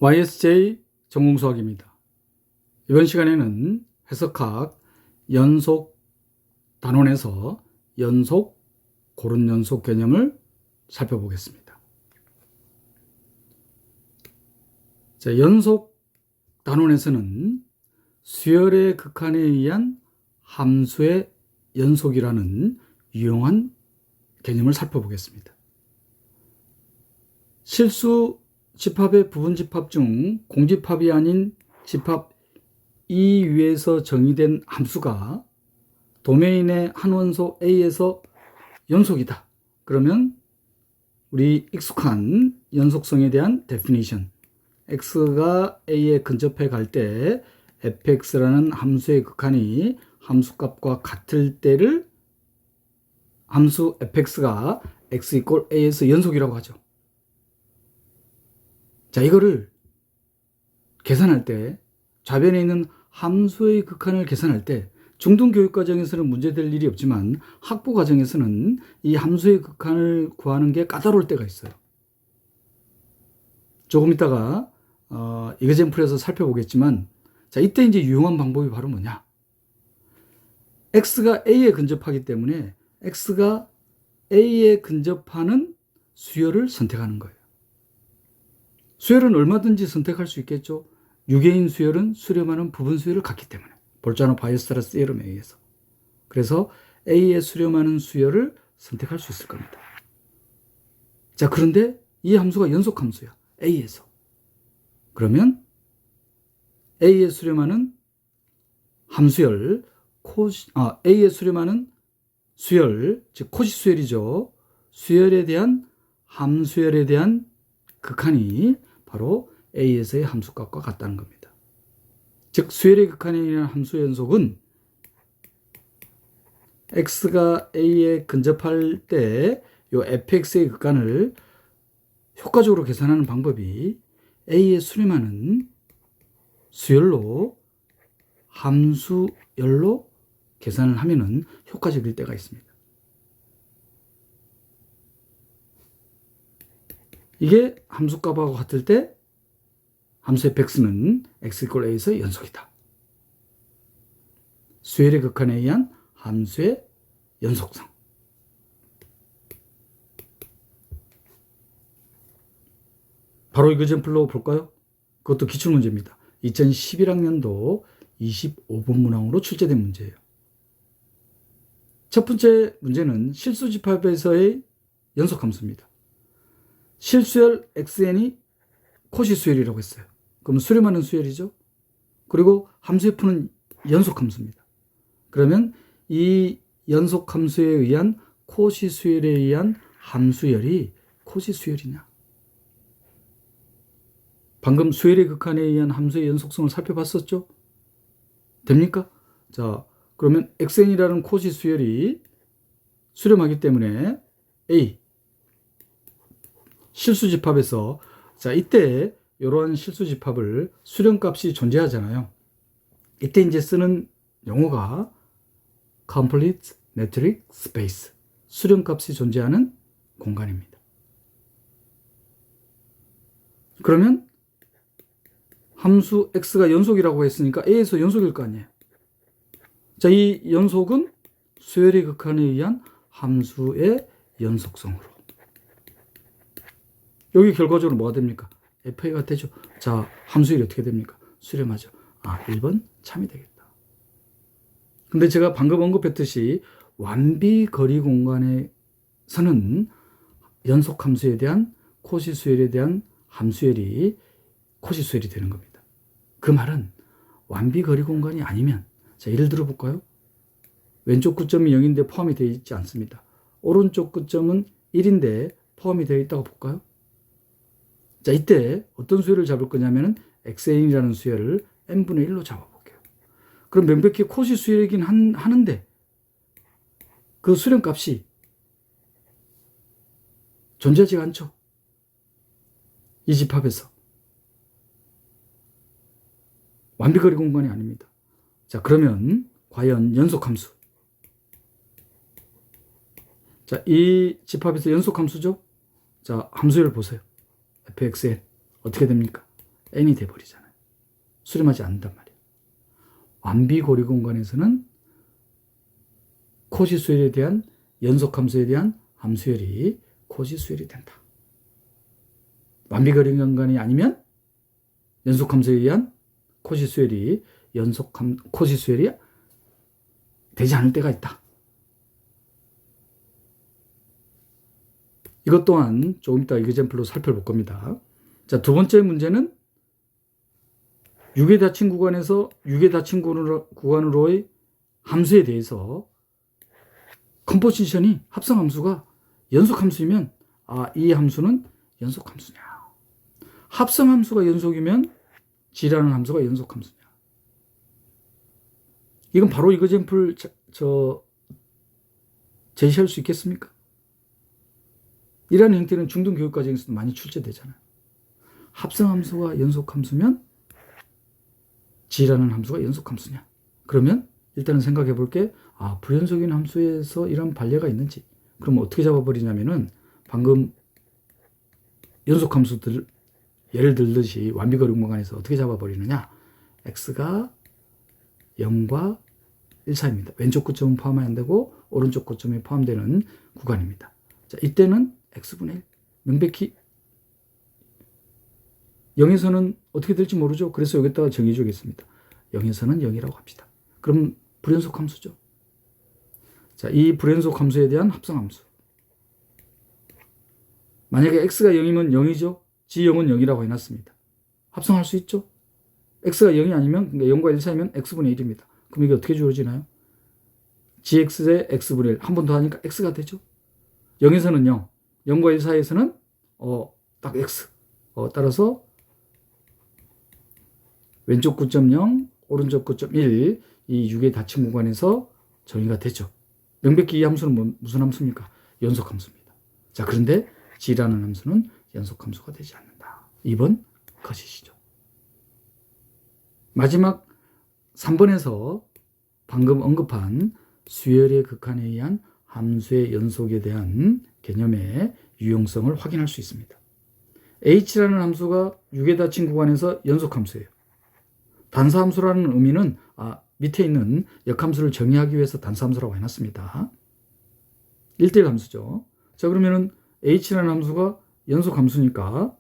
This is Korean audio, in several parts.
YSJ 전공수학입니다. 이번 시간에는 해석학 연속 단원에서 연속, 고른 연속 개념을 살펴보겠습니다. 자, 연속 단원에서는 수열의 극한에 의한 함수의 연속이라는 유용한 개념을 살펴보겠습니다. 실수 집합의 부분 집합 중 공집합이 아닌 집합 E 위에서 정의된 함수가 도메인의 한 원소 A에서 연속이다. 그러면 우리 익숙한 연속성에 대한 데피니션, x가 a에 근접해 갈 때 fx라는 함수의 극한이 함수값과 같을 때를 함수 fx가 x 이꼴 a에서 연속이라고 하죠. 자, 이거를 계산할 때, 좌변에 있는 함수의 극한을 계산할 때 중등교육과정에서는 문제될 일이 없지만 학부과정에서는 이 함수의 극한을 구하는 게 까다로울 때가 있어요. 조금 이따가 이그젠플에서 살펴보겠지만, 자, 이때 이제 유용한 방법이 바로 뭐냐? x가 a에 근접하기 때문에 x가 a에 근접하는 수열을 선택하는 거예요. 수열은 얼마든지 선택할 수 있겠죠. 유계인 수열은 수렴하는 부분 수열을 갖기 때문에, 볼자노 바이오스타르 시에럼에 의해서. 그래서 A에 수렴하는 수열을 선택할 수 있을 겁니다. 자, 그런데 이 함수가 연속 함수야. A에서. 그러면 A에 수렴하는 함수열, A에 수렴하는 수열, 즉 코시 수열이죠. 수열에 대한 함수열에 대한 극한이 바로 A에서의 함수값과 같다는 겁니다. 즉 수열의 극한에 의한 함수의 연속은 x가 a에 근접할 때 이 fx의 극한을 효과적으로 계산하는 방법이 a에 수렴하는 수열로 함수열로 계산을 하면은 효과적일 때가 있습니다. 이게 함수값하고 같을 때 함수 fx는 x 이꼴 a에서 연속이다. 수열의 극한에 의한 함수의 연속성. 바로 이그젠플로 볼까요? 그것도 기출문제입니다. 2011학년도 25번 문항으로 출제된 문제예요. 첫 번째 문제는 실수집합에서의 연속함수입니다. 실수열 xn이 코시 수열이라고 했어요. 그럼 수렴하는 수열이죠. 그리고 함수 f는 연속함수입니다. 그러면 이 연속함수에 의한 코시 수열에 의한 함수열이 코시 수열이냐? 방금 수열의 극한에 의한 함수의 연속성을 살펴봤었죠? 됩니까? 자, 그러면 xn이라는 코시 수열이 수렴하기 때문에 A 실수집합에서, 자, 이때 이러한 실수집합을 수렴값이 존재하잖아요. 이때 이제 쓰는 용어가 complete metric space, 수렴값이 존재하는 공간입니다. 그러면 함수 x가 연속이라고 했으니까 a에서 연속일 거 아니에요. 자, 이 연속은 수열의 극한에 의한 함수의 연속성으로. 여기 결과적으로 뭐가 됩니까? FA가 되죠. 자, 함수율이 어떻게 됩니까? 수렴하죠. 1번 참이 되겠다. 근데 제가 방금 언급했듯이 완비 거리 공간에서는 연속 함수에 대한 코시 수열에 대한 함수열이 코시 수열이 되는 겁니다. 그 말은 완비 거리 공간이 아니면, 자, 예를 들어 볼까요? 왼쪽 끝점이 0인데 포함이 되어 있지 않습니다. 오른쪽 끝점은 1인데 포함이 되어 있다고 볼까요? 자, 이때 어떤 수열을 잡을 거냐면은 xn이라는 수열을 n분의 1로 잡아볼게요. 그럼 명백히 코시 수열이긴 하는데 그 수렴값이 존재하지 않죠. 이 집합에서. 완비거리 공간이 아닙니다. 자, 그러면 과연 연속함수. 자, 이 집합에서 연속함수죠. 자, 함수를 보세요. fxn 어떻게 됩니까? n이 돼버리잖아요. 수렴하지 않는단 말이에요. 완비고리 공간에서는 코시수열에 대한 연속함수에 대한 함수열이 코시수열이 된다. 완비거리 공간이 아니면 연속함수에 의한 코시수열이 코시수열이 되지 않을 때가 있다. 이것 또한 조금 이따 이그젠플로 살펴볼 겁니다. 자, 두 번째 문제는 유괴 닫힌 구간에서 유괴 닫힌 구간으로의 함수에 대해서 컴포지션이 합성함수가 연속함수이면 이 함수는 연속함수냐. 합성함수가 연속이면 G라는 함수가 연속함수냐. 이건 바로 이그젠플 제시할 수 있겠습니까? 이러한 형태는 중등 교육 과정에서도 많이 출제되잖아요. 합성함수가 연속함수면 G라는 함수가 연속함수냐. 그러면 일단은 생각해 볼게. 불연속인 함수에서 이런 반례가 있는지. 그럼 어떻게 잡아버리냐면은 방금 연속함수들 예를 들듯이 완비거리 공간에서 어떻게 잡아버리느냐. x가 0과 1 사이입니다. 왼쪽 끝점은 포함이 안 되고 오른쪽 끝점이 포함되는 구간입니다. 자, 이때는 x분의 1. 명백히 0에서는 어떻게 될지 모르죠. 그래서 여기다가 정해 주겠습니다. 0에서는 0이라고 합시다. 그럼 불연속 함수죠. 자, 이 불연속 함수에 대한 합성 함수. 만약에 x가 0이면 0이죠. g0은 0이라고 해놨습니다. 합성할 수 있죠. x가 0이 아니면 0과 1 사이면 x분의 1입니다. 그럼 이게 어떻게 주어지나요? gx의 x분의 1. 한 번 더 하니까 x가 되죠. 0에서는 0. 0과 1 사이에서는 딱 x. 따라서 왼쪽 끝점 0, 오른쪽 끝점 1. 이 6의 닫힌 구간에서 정의가 되죠. 명백히 이 함수는 무슨 함수입니까? 연속함수입니다. 자, 그런데 g라는 함수는 연속함수가 되지 않는다. 2번 거짓이죠. 마지막 3번에서 방금 언급한 수열의 극한에 의한 함수의 연속에 대한 개념의 유용성을 확인할 수 있습니다. h라는 함수가 6의 닫힌 구간에서 연속함수예요. 단사함수라는 의미는 밑에 있는 역함수를 정의하기 위해서 단사함수라고 해놨습니다. 1대1 함수죠. 자, 그러면은 h라는 함수가 연속함수니까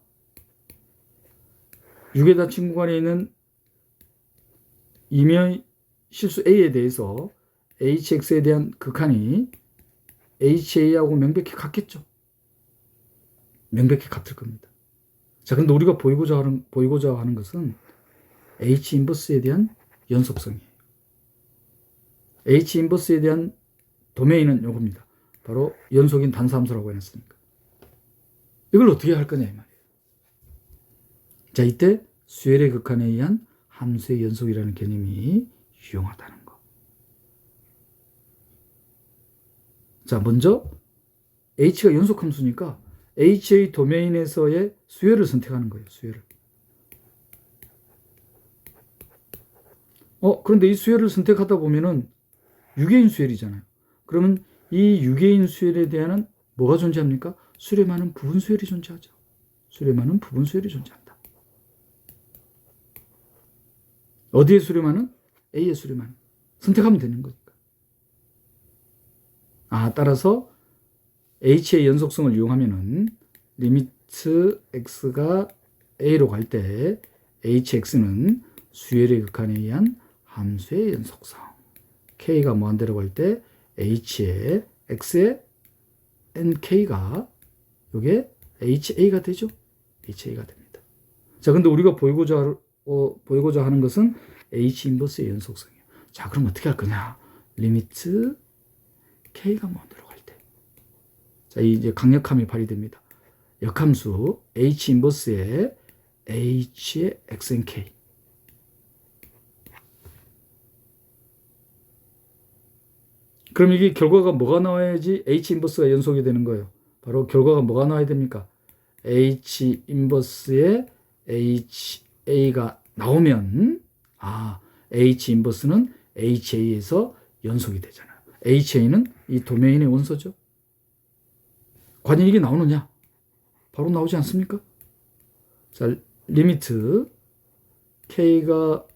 6의 닫힌 구간에 있는 임의 실수 a에 대해서 hx에 대한 극한이 ha하고 명백히 같겠죠. 명백히 같을 겁니다. 자, 근데 우리가 보이고자 하는 것은 h 인버스에 대한 연속성이에요. h 인버스에 대한 도메인은 요겁니다. 바로 연속인 단사함수라고 해놨으니까. 이걸 어떻게 할 거냐 이 말이에요. 자, 이때 수열의 극한에 의한 함수의 연속이라는 개념이 유용하다는 거. 자, 먼저 h가 연속함수니까 h의 도메인에서의 수열을 선택하는 거예요. 수열을. 그런데 이 수열을 선택하다 보면은 유괴인 수열이잖아요. 그러면 이 유괴인 수열에 대한 뭐가 존재합니까? 수렴하는 부분 수열이 존재하죠. 수렴하는 부분 수열이 존재한다. 어디에 수렴하는? A에 수렴하는. 선택하면 되는 거니까. 따라서 H의 연속성을 이용하면은 리미트 X가 A로 갈 때 HX는 수열의 극한에 의한 함수의 연속성. K가 무한대로 갈 때 H의 X의 NK가 이게 HA가 되죠. HA가 됩니다. 자, 근데 우리가 보이고자 하는 것은 H 인버스의 연속성이에요. 자, 그럼 어떻게 할 거냐? 리미트 K가 무한대로 갈 때. 자, 이제 강력함이 발휘됩니다. 역함수 H 인버스의 H의 XNK. 그럼 이게 결과가 뭐가 나와야지 H 인버스가 연속이 되는 거예요. 바로 결과가 뭐가 나와야 됩니까? H 인버스의 HA가 나오면 H 인버스는 HA에서 연속이 되잖아요. HA는 이 도메인의 원소죠. 과연 이게 나오느냐? 바로 나오지 않습니까? 자, 리미트 K가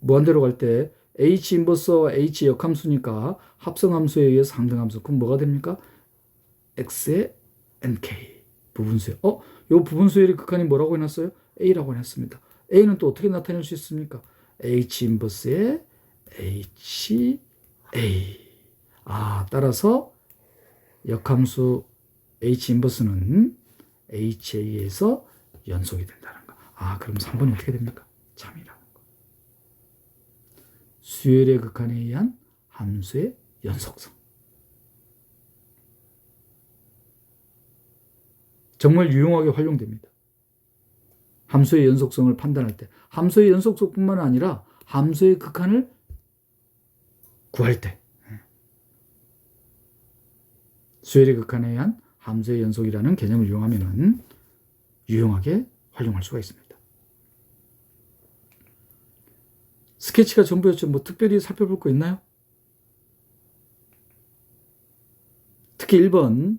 무한대로 갈 때 H 인버스와 H 역함수니까 합성함수에 의해서 상등함수. 그럼 뭐가 됩니까? X의 NK 부분수열. 요 부분수열의 극한이 뭐라고 해놨어요? A라고 해놨습니다. A는 또 어떻게 나타낼 수 있습니까? H 인버스의 HA. 따라서 역함수 H 인버스는 HA에서 연속이 된다는 거. 그럼 3번이 어떻게 됩니까? 참이라는 거. 수열의 극한에 의한 함수의 연속성. 정말 유용하게 활용됩니다. 함수의 연속성을 판단할 때. 함수의 연속성뿐만 아니라 함수의 극한을 구할 때. 수열의 극한에 의한 함수의 연속이라는 개념을 이용하면 유용하게 활용할 수가 있습니다. 스케치가 전부였죠. 특별히 살펴볼 거 있나요? 특히 1번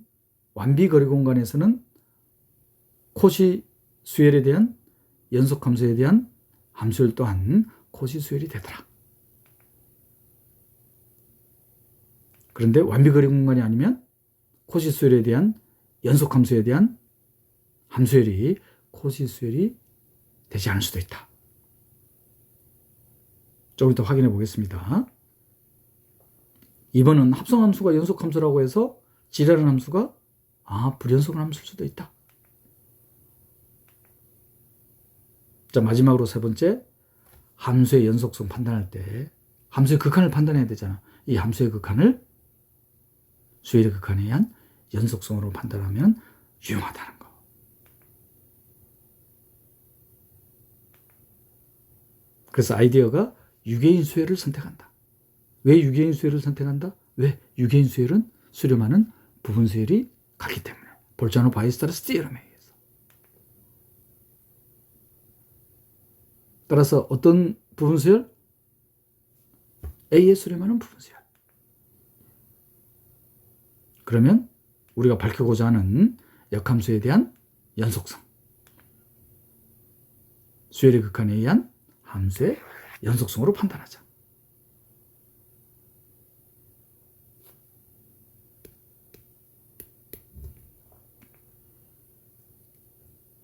완비거리 공간에서는 코시 수열에 대한 연속함수에 대한 함수열 또한 코시 수열이 되더라. 그런데 완비거리 공간이 아니면 코시 수열에 대한 연속함수에 대한 함수열이 코시 수열이 되지 않을 수도 있다. 조금 이따 확인해 보겠습니다. 2번은 합성함수가 연속함수라고 해서 지랄한 함수가 불연속한 함수일 수도 있다. 자, 마지막으로 세 번째, 함수의 연속성 판단할 때 함수의 극한을 판단해야 되잖아. 이 함수의 극한을 수열의 극한에 의한 연속성으로 판단하면 유용하다는 거. 그래서 아이디어가 유개인 수열을 선택한다. 왜 유개인 수열을 선택한다? 왜? 유개인 수열은 수렴하는 부분 수열이 같기 때문에. 볼자노-바이스타르스 티어럼에 의해서. 따라서 어떤 부분 수열? A에 수렴하는 부분 수열. 그러면 우리가 밝히고자 하는 역함수에 대한 연속성. 수열의 극한에 의한 함수의 연속성으로 판단하자.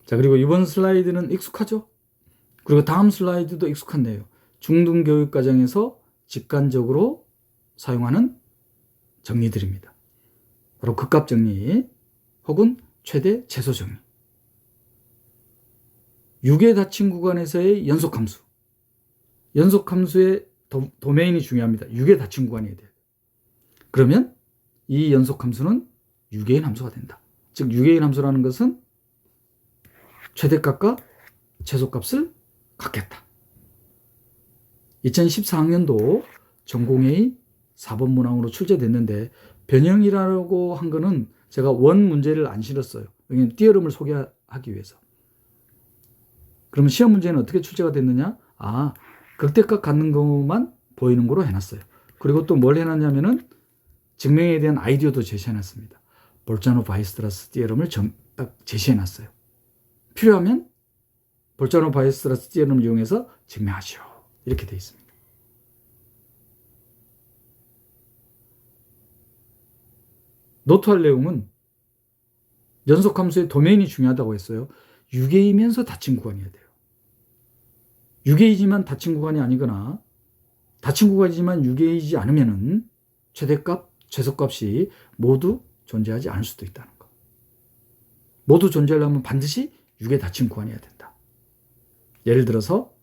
자, 그리고 이번 슬라이드는 익숙하죠? 그리고 다음 슬라이드도 익숙한데요. 중등교육과정에서 직관적으로 사용하는 정리들입니다. 바로 극값 정리 혹은 최대 최소 정리. 유계 닫힌 구간에서의 연속함수. 연속함수의 도메인이 중요합니다. 유계 닫힌 구간이어야 돼요. 그러면 이 연속함수는 유계인 함수가 된다. 즉 유계인 함수라는 것은 최대값과 최소값을 갖겠다. 2014학년도 전공의 4번 문항으로 출제됐는데 변형이라고 한 거는 제가 원 문제를 안 실었어요. 왜냐하면 띠어럼을 소개하기 위해서. 그러면 시험 문제는 어떻게 출제가 됐느냐? 극대값 갖는 것만 보이는 거로 해놨어요. 그리고 또 뭘 해놨냐면은 증명에 대한 아이디어도 제시해놨습니다. 볼자노-바이스트라스 띠어럼을 딱 제시해놨어요. 필요하면 볼자노-바이스트라스 띠어럼을 이용해서 증명하시오. 이렇게 되어 있습니다. 노트할 내용은 연속함수의 도메인이 중요하다고 했어요. 유계이면서 닫힌 구간이어야 돼요. 유계이지만 닫힌 구간이 아니거나 닫힌 구간이지만 유계이지 않으면은 최대값, 최소값이 모두 존재하지 않을 수도 있다는 거. 모두 존재하려면 반드시 유계 닫힌 구간이어야 된다. 예를 들어서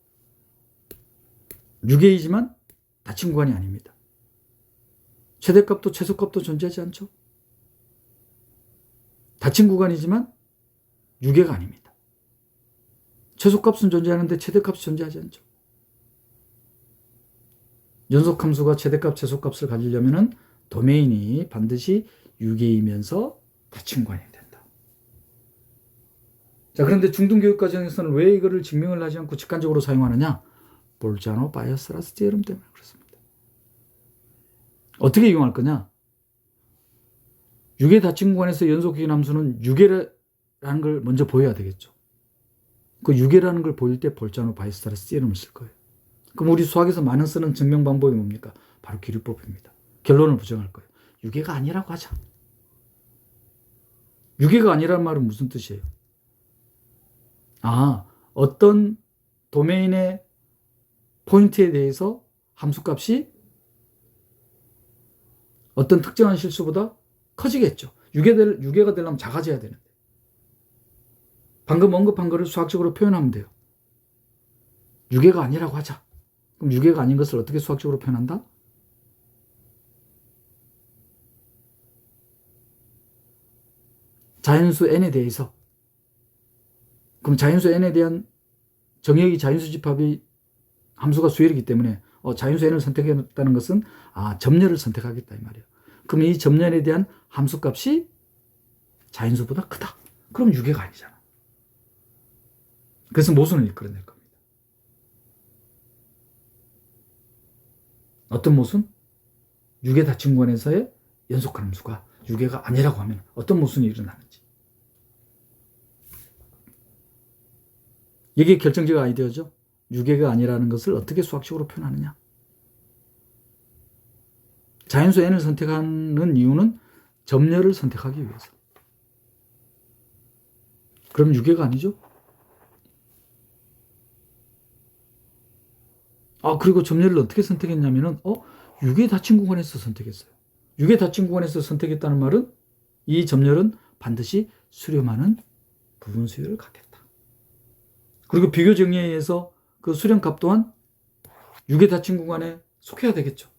유계이지만 닫힌 구간이 아닙니다. 최대값도 최소값도 존재하지 않죠. 닫힌 구간이지만 유계가 아닙니다. 최소값은 존재하는데 최대값이 존재하지 않죠. 연속함수가 최대값, 최소값을 가지려면 도메인이 반드시 유계이면서 닫힌 구간이 된다. 자, 그런데 중등교육과정에서는 왜 이거를 증명을 하지 않고 직관적으로 사용하느냐? 볼자노-바이스트라스 띠어럼 때문에 그렇습니다. 어떻게 이용할 거냐? 유계 닫힌 구간에서 연속기인 함수는 유계라는 걸 먼저 보여야 되겠죠. 그 유괴라는 걸 보일 때 볼자노 바이스타레스 이름을 쓸 거예요. 그럼 우리 수학에서 많은 쓰는 증명 방법이 뭡니까? 바로 기류법입니다. 결론을 부정할 거예요. 유괴가 아니라고 하자. 유괴가 아니라는 말은 무슨 뜻이에요? 어떤 도메인의 포인트에 대해서 함수값이 어떤 특정한 실수보다 커지겠죠. 유괴가 되려면 작아져야 되는데. 방금 언급한 것을 수학적으로 표현하면 돼요. 유괴가 아니라고 하자. 그럼 유괴가 아닌 것을 어떻게 수학적으로 표현한다? 자연수 n에 대해서, 그럼 자연수 n에 대한 정의역이 자연수 집합이 함수가 수열이기 때문에 자연수 n을 선택했다는 것은 점열을 선택하겠다 이 말이에요. 그럼 이 점열에 대한 함수값이 자연수보다 크다. 그럼 유괴가 아니잖아. 그래서 모순을 이끌어낼 겁니다. 어떤 모순? 유괴 다친구원에서의 연속한 함수가 유괴가 아니라고 하면 어떤 모순이 일어나는지. 이게 결정적 아이디어죠. 유괴가 아니라는 것을 어떻게 수학적으로 표현하느냐. 자연수 n을 선택하는 이유는 점열을 선택하기 위해서. 그럼 유괴가 아니죠? 그리고 점열을 어떻게 선택했냐면은 유괴 닫힌 구간에서 선택했어요. 유괴 닫힌 구간에서 선택했다는 말은 이 점열은 반드시 수렴하는 부분 수열을 갖겠다. 그리고 비교 정의에 의해서 그 수렴값 또한 유괴 닫힌 구간에 속해야 되겠죠.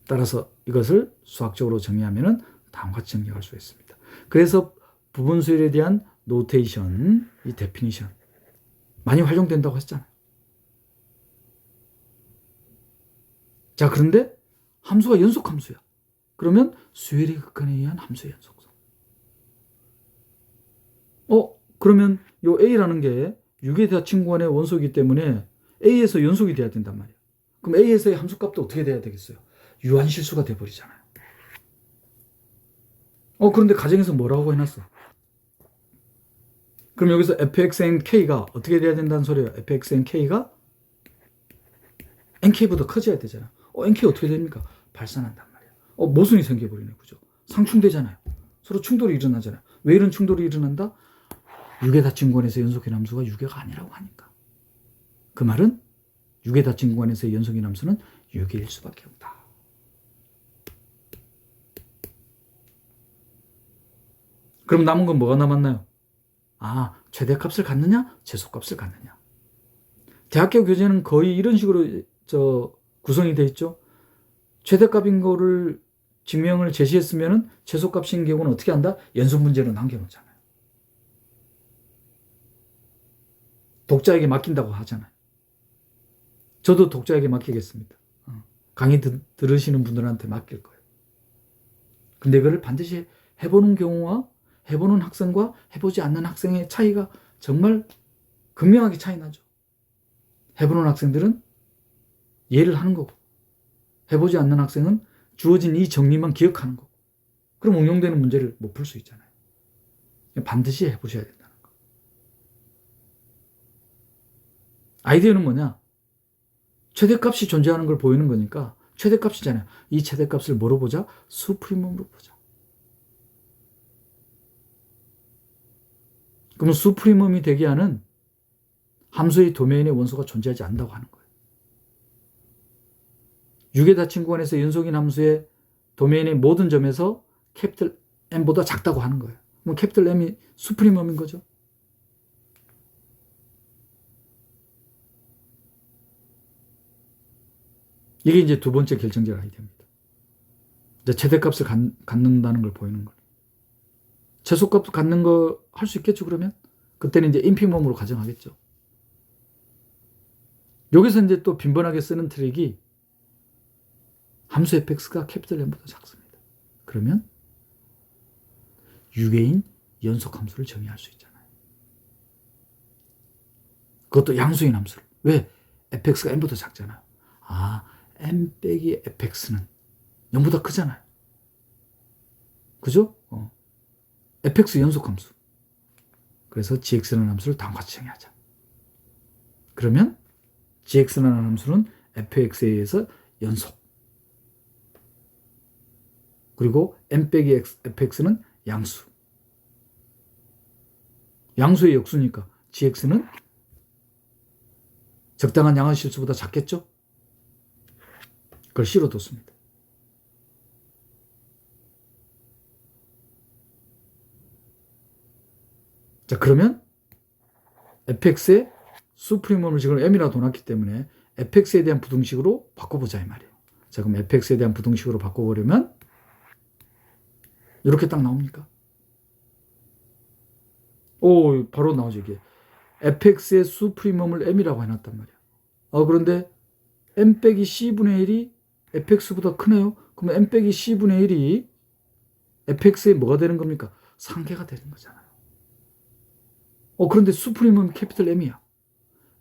따라서 이것을 수학적으로 정의하면은 다음과 같이 정리할 수 있습니다. 그래서 부분 수열에 대한 노테이션, 이 데피니션 많이 활용된다고 했잖아요. 자, 그런데 함수가 연속함수야. 그러면 수열의 극한에 의한 함수의 연속성. 그러면 요 A라는 게 유괴 닫힌 구간의 원소이기 때문에 A에서 연속이 돼야 된단 말이야. 그럼 A에서의 함수값도 어떻게 돼야 되겠어요? 유한실수가 돼버리잖아요. 그런데 가정에서 뭐라고 해놨어? 그럼 여기서 fxn k가 어떻게 돼야 된다는 소리예요? fxn k가 nk보다 커져야 되잖아. nk 어떻게 됩니까? 발산한단 말이야. 모순이 생겨버리네. 그죠? 상충되잖아요. 서로 충돌이 일어나잖아요. 왜 이런 충돌이 일어난다? 유괴 닫힌 구간에서 연속인 함수가 유괴가 아니라고 하니까. 그 말은 유괴 닫힌 구간에서 연속인 함수는 유괴일 수밖에 없다. 그럼 남은 건 뭐가 남았나요? 최대값을 갖느냐? 최소값을 갖느냐? 대학교 교재는 거의 이런 식으로 구성이 되어 있죠. 최대값인 거를 증명을 제시했으면 최소값인 경우는 어떻게 한다? 연속 문제로 남겨놓잖아요. 독자에게 맡긴다고 하잖아요. 저도 독자에게 맡기겠습니다. 강의 들으시는 분들한테 맡길 거예요. 근데 이거를 반드시 해보는 경우와 해보는 학생과 해보지 않는 학생의 차이가 정말 극명하게 차이 나죠. 해보는 학생들은 이해를 하는 거고, 해보지 않는 학생은 주어진 이 정리만 기억하는 거고, 그럼 응용되는 문제를 못 풀 수 있잖아요. 반드시 해보셔야 된다는 거. 아이디어는 뭐냐? 최대값이 존재하는 걸 보이는 거니까 최대값이잖아요. 이 최대값을 뭐로 보자? 수프리멈으로 보자. 그러면 수프리멈이 되게 하는 함수의 도메인의 원소가 존재하지 않는다고 하는 거예요. 유괴 닫힌 구간에서 연속인 함수의 도메인의 모든 점에서 캐피털 M보다 작다고 하는 거예요. 그럼 캐피털 M이 수프리멈인 거죠. 이게 이제 두 번째 결정적 아이디어입니다. 이제 최대값을 갖는다는 걸 보이는 거예요. 최소값 갖는 거 할 수 있겠죠, 그러면? 그때는 이제 인피멈으로 가정하겠죠. 여기서 이제 또 빈번하게 쓰는 트릭이 함수 fx가 캐피털 M보다 작습니다. 그러면 유괴인 연속 함수를 정의할 수 있잖아요. 그것도 양수인 함수를. 왜? fx가 M보다 작잖아요. M 빼기 fx는 0보다 크잖아요. 그죠? fx 연속함수. 그래서 gx라는 함수를 다음과 같이 정의하자. 그러면 gx라는 함수는 fx에 의해서 연속, 그리고 m 빼기 fx는 양수. 양수의 역수니까 gx는 적당한 양의 실수보다 작겠죠? 그걸 C로 뒀습니다. 자, 그러면 fx의 수프리멈을 지금 m이라고 둬놨기 때문에 fx에 대한 부등식으로 바꿔보자 이 말이에요. 자, 그럼 fx에 대한 부등식으로 바꿔보려면 이렇게 딱 나옵니까? 오, 바로 나오죠 이게. fx의 수프리멈을 m이라고 해놨단 말이야. 그런데 m 빼기 c분의 1이 fx보다 크네요. 그럼 m 빼기 c분의 1이 fx의 뭐가 되는 겁니까? 상계가 되는 거잖아요. 그런데 수프리멈 캐피털 m이야.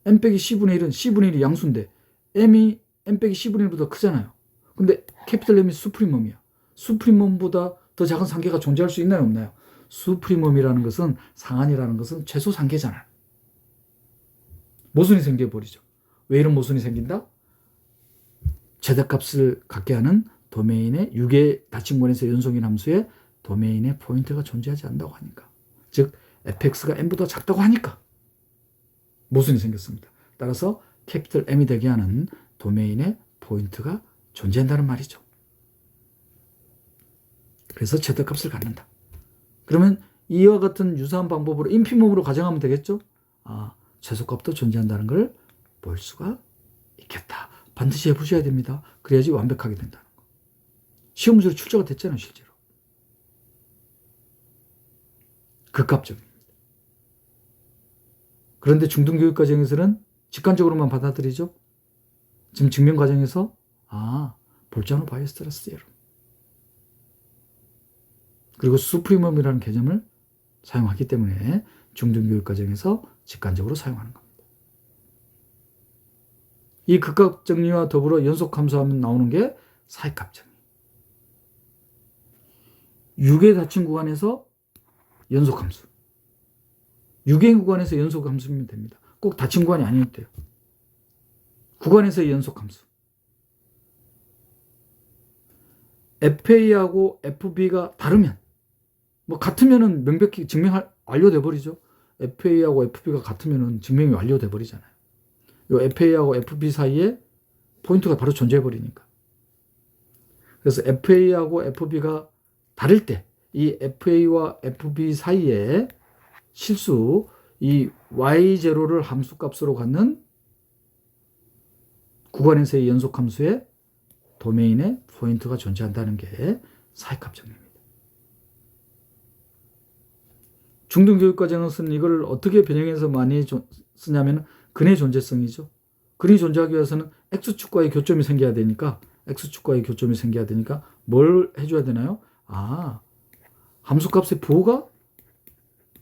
m 빼기 c분의 1은 c분의 1이 양수인데 m이 m 빼기 c분의 1보다 크잖아요. 근데 캐피털 m이 수프리멈이야. 수프리멈보다 더 작은 상계가 존재할 수 있나요, 없나요? 수프리멈이라는 것은, 상한이라는 것은 최소 상계잖아요. 모순이 생겨버리죠. 왜 이런 모순이 생긴다? 최대값을 갖게 하는 도메인의 유계 다친권에서 연속인 함수의 도메인의 포인트가 존재하지 않는다고 하니까. 즉 fx가 m보다 작다고 하니까 모순이 생겼습니다. 따라서 캐피털 m이 되게 하는 도메인의 포인트가 존재한다는 말이죠. 그래서 최대값을 갖는다. 그러면 이와 같은 유사한 방법으로 인피멈으로 가정하면 되겠죠? 최소값도 존재한다는 걸 볼 수가 있겠다. 반드시 해보셔야 됩니다. 그래야지 완벽하게 된다는 거. 시험 문제로 출제가 됐잖아요, 실제로. 극값적입니다. 그런데 중등교육 과정에서는 직관적으로만 받아들이죠. 지금 증명 과정에서 볼자노 바이어스트라스 세럼, 그리고 수프리멈이라는 개념을 사용하기 때문에 중등교육 과정에서 직관적으로 사용하는 겁니다. 이 극값정리와 더불어 연속함수하면 나오는 게 사익값정리. 유계 닫힌 구간에서 연속함수. 유계 구간에서 연속함수면 됩니다. 꼭 닫힌 구간이 아니어도 돼요. 구간에서의 연속함수. FA하고 FB가 다르면, 같으면은 명백히 완료돼 버리죠. FA하고 FB가 같으면은 증명이 완료돼 버리잖아요. 이 FA하고 FB 사이에 포인트가 바로 존재해 버리니까. 그래서 FA하고 FB가 다를 때, 이 FA와 FB 사이에 실수, 이 Y0를 함수값으로 갖는 구간에서의 연속함수의 도메인에 포인트가 존재한다는 게 사익값정리입니다. 중등교육과정에서는 이걸 어떻게 변형해서 많이 쓰냐면 근의 존재성이죠. 근이 존재하기 위해서는 X축과의 교점이 생겨야 되니까, 뭘 해줘야 되나요? 함수값의 부호가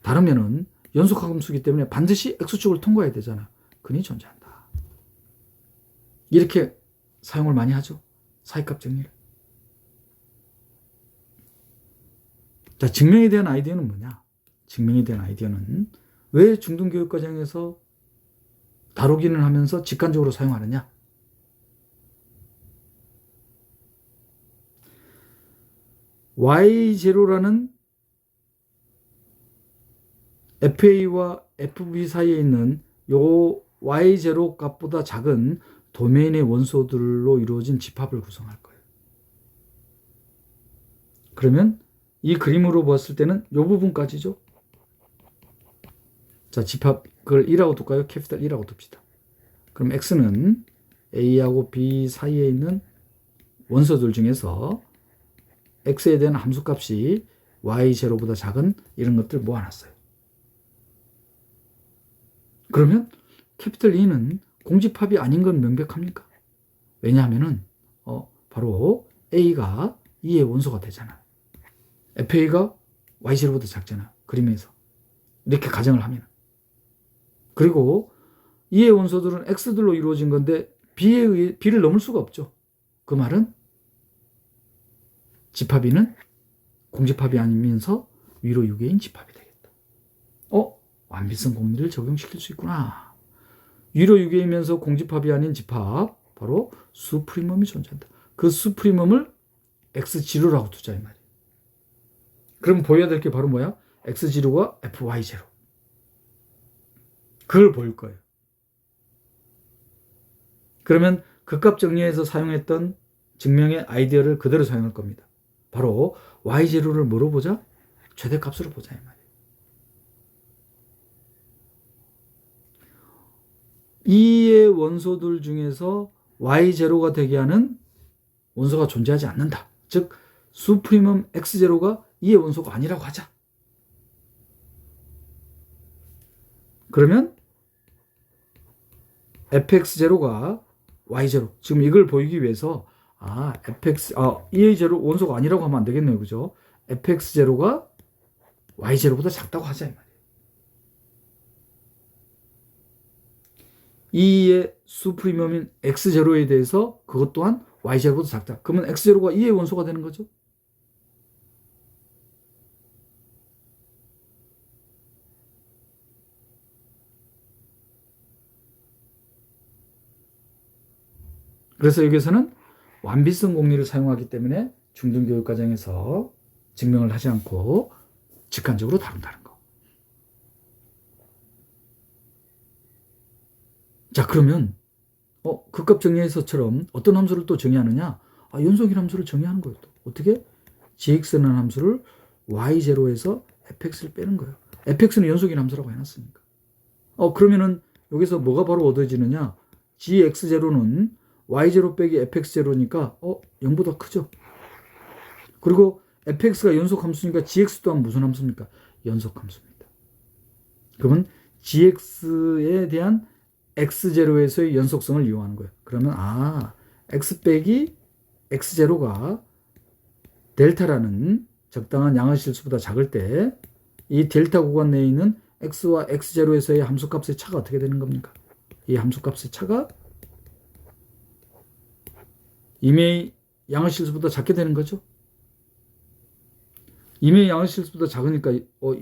다르면은 연속함수이기 때문에 반드시 X축을 통과해야 되잖아요. 근이 존재한다. 이렇게 사용을 많이 하죠. 사익값 정리를. 자, 증명에 대한 아이디어는 뭐냐? 증명에 대한 아이디어는 왜 중등교육과정에서 다루기는 하면서 직관적으로 사용하느냐? Y0라는 FA와 FB 사이에 있는 요 Y0 값보다 작은 도메인의 원소들로 이루어진 집합을 구성할 거예요. 그러면 이 그림으로 봤을 때는 이 부분까지죠. 자, 집합을 1하고 둘까요? 캐피탈 1하고 둡시다. 그럼 X는 A하고 B 사이에 있는 원소들 중에서 X에 대한 함수값이 Y0보다 작은 이런 것들 모아놨어요. 그러면 캐피탈 E는 공집합이 아닌 건 명백합니까? 왜냐하면은 바로 A가 E의 원소가 되잖아. FA가 Y0보다 작잖아. 그림에서. 이렇게 가정을 하면. 그리고 E의 원소들은 X들로 이루어진 건데 B를 넘을 수가 없죠. 그 말은 집합 E는 공집합이 아니면서 위로 유계인 집합이 되겠다. 완비성 공리를 적용시킬 수 있구나. 위로 유계이면서 공집합이 아닌 집합, 바로 수프리멈이 존재한다. 그 수프리멈을 X0라고 두자 이 말이에요. 그럼 보여야 될 게 바로 뭐야? X0가 FY0. 그걸 보일 거예요. 그러면 극값 정리에서 사용했던 증명의 아이디어를 그대로 사용할 겁니다. 바로 Y0를 뭐로 보자? 최대값으로 보자 이 말이에요. 이의 원소들 중에서 Y0가 되게 하는 원소가 존재하지 않는다. 즉 수프리멈 X0가 이의 원소가 아니라고 하자. 그러면 fx0가 y0. 지금 이걸 보이기 위해서 EA0 원소가 아니라고 하면 안 되겠네요. 그죠? fx0가 y0보다 작다고 하자 이 말이에요. E의 수프리멈인 x0에 대해서 그것 또한 y0보다 작다. 그러면 x0가 E의 원소가 되는 거죠. 그래서 여기서는 완비성 공리를 사용하기 때문에 중등교육과정에서 증명을 하지 않고 직관적으로 다룬다는 거. 자, 그러면 극값 정리에서처럼 어떤 함수를 또 정의하느냐? 연속인 함수를 정의하는 거예요. 또. 어떻게? gx라는 함수를 y0에서 fx를 빼는 거예요. fx는 연속인 함수라고 해놨으니까. 그러면은 여기서 뭐가 바로 얻어지느냐? gx0는 y0 빼기 fx0니까 0보다 크죠. 그리고 fx가 연속 함수니까 gx 또한 무슨 함수입니까? 연속 함수입니다. 그러면 gx에 대한 x0에서의 연속성을 이용하는 거예요. 그러면 x 빼기 x0가 델타라는 적당한 양화실수보다 작을 때 이 델타 구간 내에 있는 x와 x0에서의 함수값의 차가 어떻게 되는 겁니까? 이 함수값의 차가 임의의 양화실수보다 작게 되는 거죠. 임의의 양화실수보다 작으니까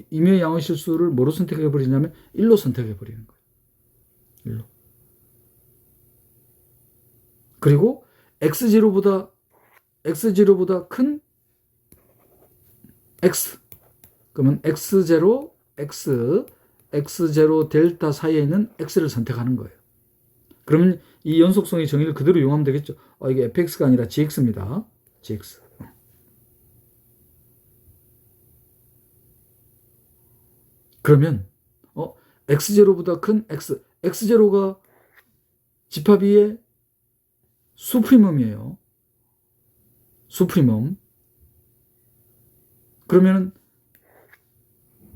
임의의 양화실수를 뭐로 선택해 버리냐면 1로 선택해 버리는 거예요. 1로. 그리고 x0보다 큰 x. 그러면 x0 델타 사이에 있는 x를 선택하는 거예요. 그러면 이 연속성의 정의를 그대로 이용하면 되겠죠. 이게 fx가 아니라 gx입니다. gx. 그러면 x0보다 큰 x. x0가 집합 2의 수프리멈이에요. 수프리멈. 그러면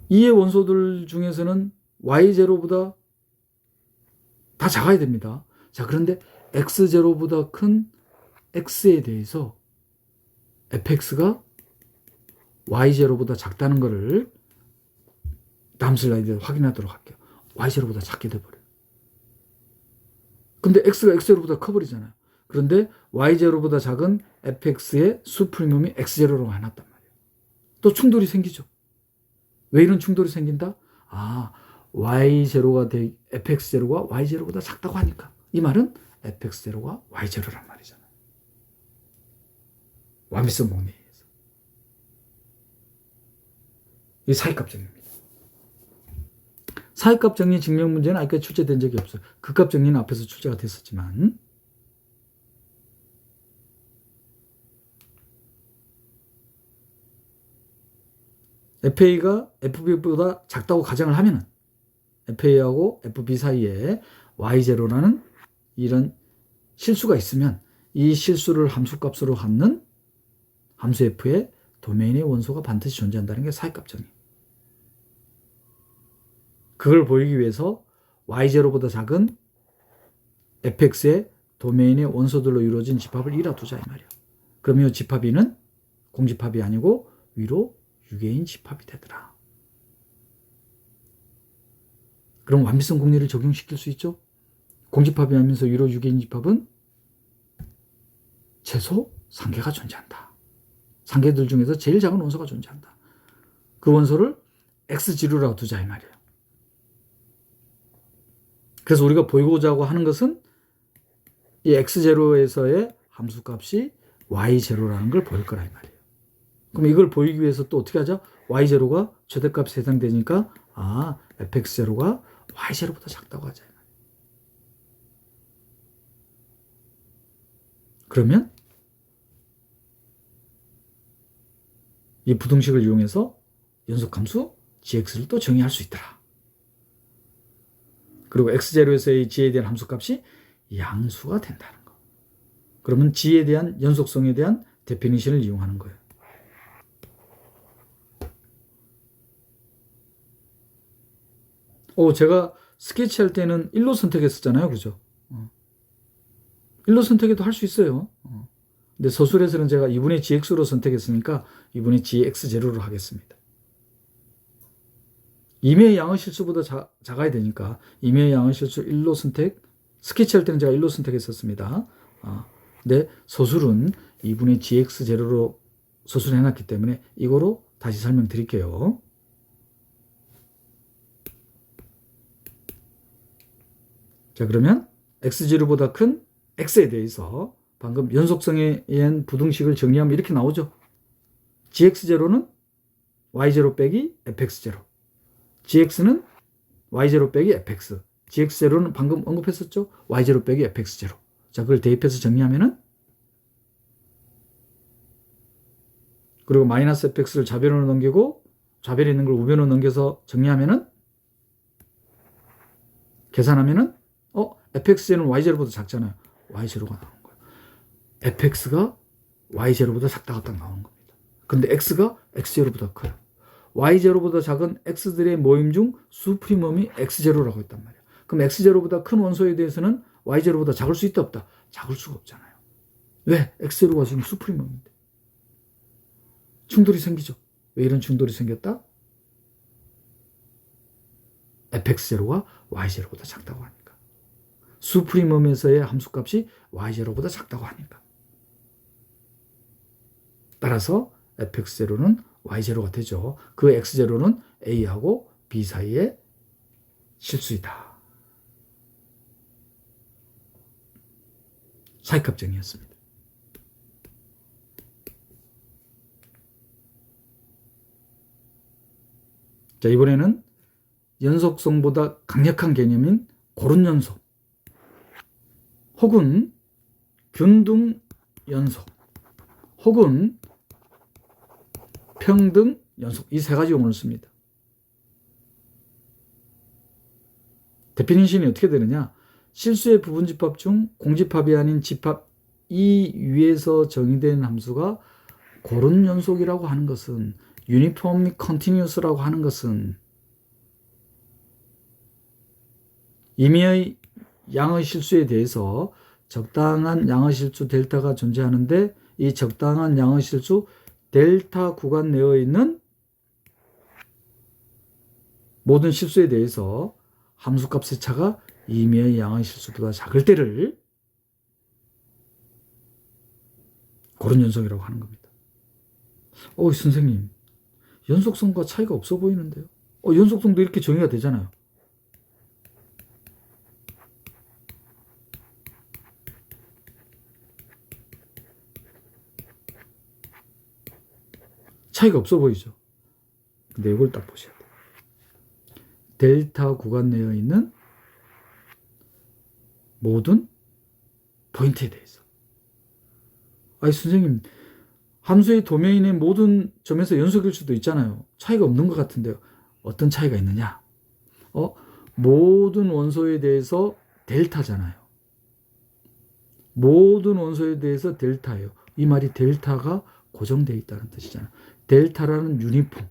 2의 원소들 중에서는 y0보다 다 작아야 됩니다. 자, 그런데 x0보다 큰 x에 대해서 fx가 y0보다 작다는 것을 다음 슬라이드에 확인하도록 할게요. y0보다 작게 돼버려요. 근데 x가 x0보다 커버리잖아요. 그런데 y0보다 작은 fx의 수프리멈이 x0라고 해놨단 말이에요. 또 충돌이 생기죠. 왜 이런 충돌이 생긴다? y0가 fx0가 y0보다 작다고 하니까. 이 말은 fx0가 y0란 말이잖아요. 완비성 공리에 의해서. 이 사이값 정리입니다. 사이값 정리 증명 문제는 아직까지 출제된 적이 없어요. 극값 정리는 앞에서 출제가 됐었지만. FA가 FB보다 작다고 가정을 하면은 FA하고 FB 사이에 Y0라는 이런 실수가 있으면 이 실수를 함수값으로 갖는 함수 F의 도메인의 원소가 반드시 존재한다는 게 사이값 정의. 그걸 보이기 위해서 Y0보다 작은 fx의 도메인의 원소들로 이루어진 집합을 2라 두자 이 말이야. 그러면 이 집합 2는 공집합이 아니고 위로 유계인 집합이 되더라. 그럼 완비성 공리를 적용시킬 수 있죠? 공집합이 하면서 위로 유계인 집합은 최소 3개가 존재한다. 3개들 중에서 제일 작은 원소가 존재한다. 그 원소를 X0라고 두자 이 말이에요. 그래서 우리가 보이고자 하는 것은 이 x0에서의 함수값이 y0라는 걸 보일 거라 이 말이에요. 그럼 이걸 보이기 위해서 또 어떻게 하죠? y0가 최대값이 해당되니까 fx0가 y0보다 작다고 하자. 그러면 이 부등식을 이용해서 연속함수 gx를 또 정의할 수 있더라. 그리고 x0에서의 g에 대한 함수값이 양수가 된다는 거. 그러면 g에 대한 연속성에 대한 데피니션을 이용하는 거예요. 제가 스케치할 때는 1로 선택했었잖아요. 그죠? 1로 선택해도 할 수 있어요. 근데 서술에서는 제가 2분의 gx로 선택했으니까 2분의 gx0로 하겠습니다. 임의의 양의 실수보다 작아야 되니까 임의의 양의 실수 1로 선택, 스케치할 때는 제가 1로 선택했었습니다. 근데 서술은 2분의 gx0로 서술해놨기 때문에 이거로 다시 설명드릴게요. 자, 그러면 x0보다 큰 x에 대해서 방금 연속성에 의한 부등식을 정리하면 이렇게 나오죠. gx0는 y0 빼기 fx0, gx는 y0 빼기 fx, gx0는 방금 언급했었죠. y0 빼기 fx0. 자, 그걸 대입해서 정리하면은, 그리고 마이너스 fx를 좌변으로 넘기고 좌변에 있는 걸 우변으로 넘겨서 정리하면은, 계산하면은 fx는 y0보다 작잖아요. y0가 나오는 거예요. fx가 y0보다 작다가 딱 나오는 겁니다. 근데 x가 x0보다 커요. y0보다 작은 x들의 모임 중 수프리멈이 x0라고 했단 말이에요. 그럼 x0보다 큰 원소에 대해서는 y0보다 작을 수 있다 없다? 작을 수가 없잖아요. 왜? x0가 지금 수프리멈인데. 충돌이 생기죠. 왜 이런 충돌이 생겼다? fx0가 y0보다 작다고 하니까. 수프리멈에서의 함수값이 y0보다 작다고 하니까. 따라서 fx0는 y0가 되죠. 그 x0는 a하고 b 사이의 실수이다. 사이값 정의였습니다. 자, 이번에는 연속성보다 강력한 개념인 고른연속 혹은 균등연속 혹은 평등연속, 이 세 가지 용어를 씁니다. 데피니션이 어떻게 되느냐? 실수의 부분집합 중 공집합이 아닌 집합 이 위에서 정의된 함수가 고른연속이라고 하는 것은, uniformly continuous라고 하는 것은 임의의 양의 실수에 대해서 적당한 양의 실수 델타가 존재하는데, 이 적당한 양의 실수 델타 구간 내에 있는 모든 실수에 대해서 함수값의 차가 임의의 양의 실수보다 작을 때를 고른연속이라고 하는 겁니다. 선생님, 연속성과 차이가 없어 보이는데요. 연속성도 이렇게 정의가 되잖아요. 차이가 없어 보이죠. 근데 이걸 딱 보셔야 돼요. 델타 구간 내에 있는 모든 포인트에 대해서. 선생님, 함수의 도메인의 모든 점에서 연속일 수도 있잖아요. 차이가 없는 것 같은데요. 어떤 차이가 있느냐? 모든 원소에 대해서 델타잖아요. 모든 원소에 대해서 델타예요. 이 말이 델타가 고정되어 있다는 뜻이잖아요. 델타라는 유니폼.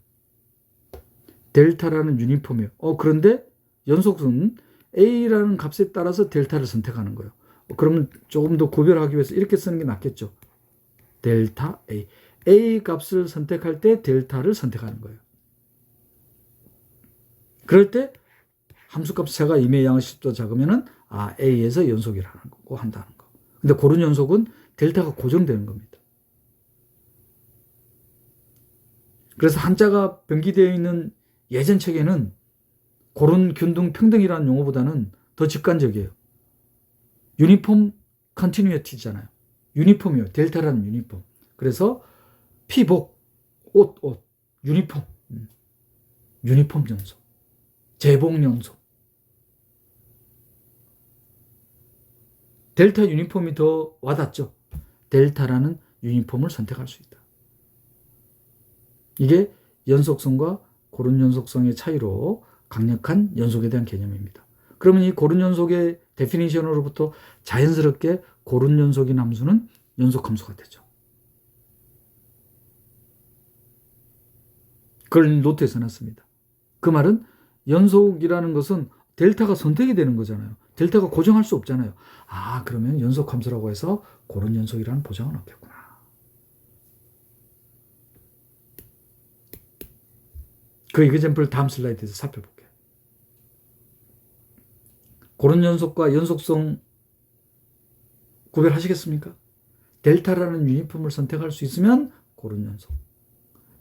델타라는 유니폼이에요. 그런데 연속은 A라는 값에 따라서 델타를 선택하는 거예요. 그러면 조금 더 구별하기 위해서 이렇게 쓰는 게 낫겠죠. 델타 A. A 값을 선택할 때 델타를 선택하는 거예요. 그럴 때 함수값 차가 임의 양의 실수보다 작으면은 A에서 연속이라는 거고 한다는 거. 근데 고른 연속은 델타가 고정되는 겁니다. 그래서 한자가 병기되어 있는 예전 책에는 고른, 균등, 평등이라는 용어보다는 더 직관적이에요. 유니폼 컨티뉴이티잖아요. 유니폼이요. 델타라는 유니폼. 그래서 피복, 옷, 유니폼. 유니폼 연속. 제복 연속. 델타 유니폼이 더 와닿죠. 델타라는 유니폼을 선택할 수 있다. 이게 연속성과 고른 연속성의 차이로 강력한 연속에 대한 개념입니다. 그러면 이 고른 연속의 데피니션으로부터 자연스럽게 고른 연속인 함수는 연속함수가 되죠. 그걸 노트에 써놨습니다. 그 말은 연속이라는 것은 델타가 선택이 되는 거잖아요. 델타가 고정할 수 없잖아요. 아, 그러면 연속함수라고 해서 고른 연속이라는 보장은 없겠구나. 그 이그젬플 다음 슬라이드에서 살펴볼게요. 고른 연속과 연속성 구별하시겠습니까? 델타라는 유니폼을 선택할 수 있으면 고른 연속.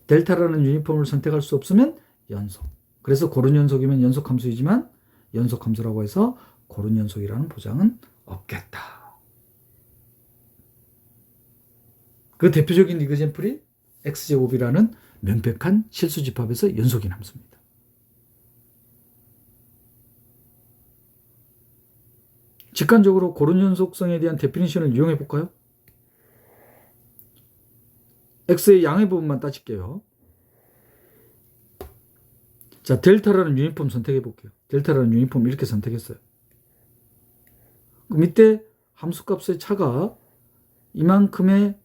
델타라는 유니폼을 선택할 수 없으면 연속. 그래서 고른 연속이면 연속함수이지만 연속함수라고 해서 고른 연속이라는 보장은 없겠다. 그 대표적인 이그젬플이 x제곱이라는 명백한 실수집합에서 연속인 함수입니다. 직관적으로 고른 연속성에 대한 데피니션을 이용해 볼까요? x의 양의 부분만 따질게요. 자, 델타라는 유니폼 선택해 볼게요. 델타라는 유니폼 이렇게 선택했어요. 그럼 이때 함수값의 차가 이만큼의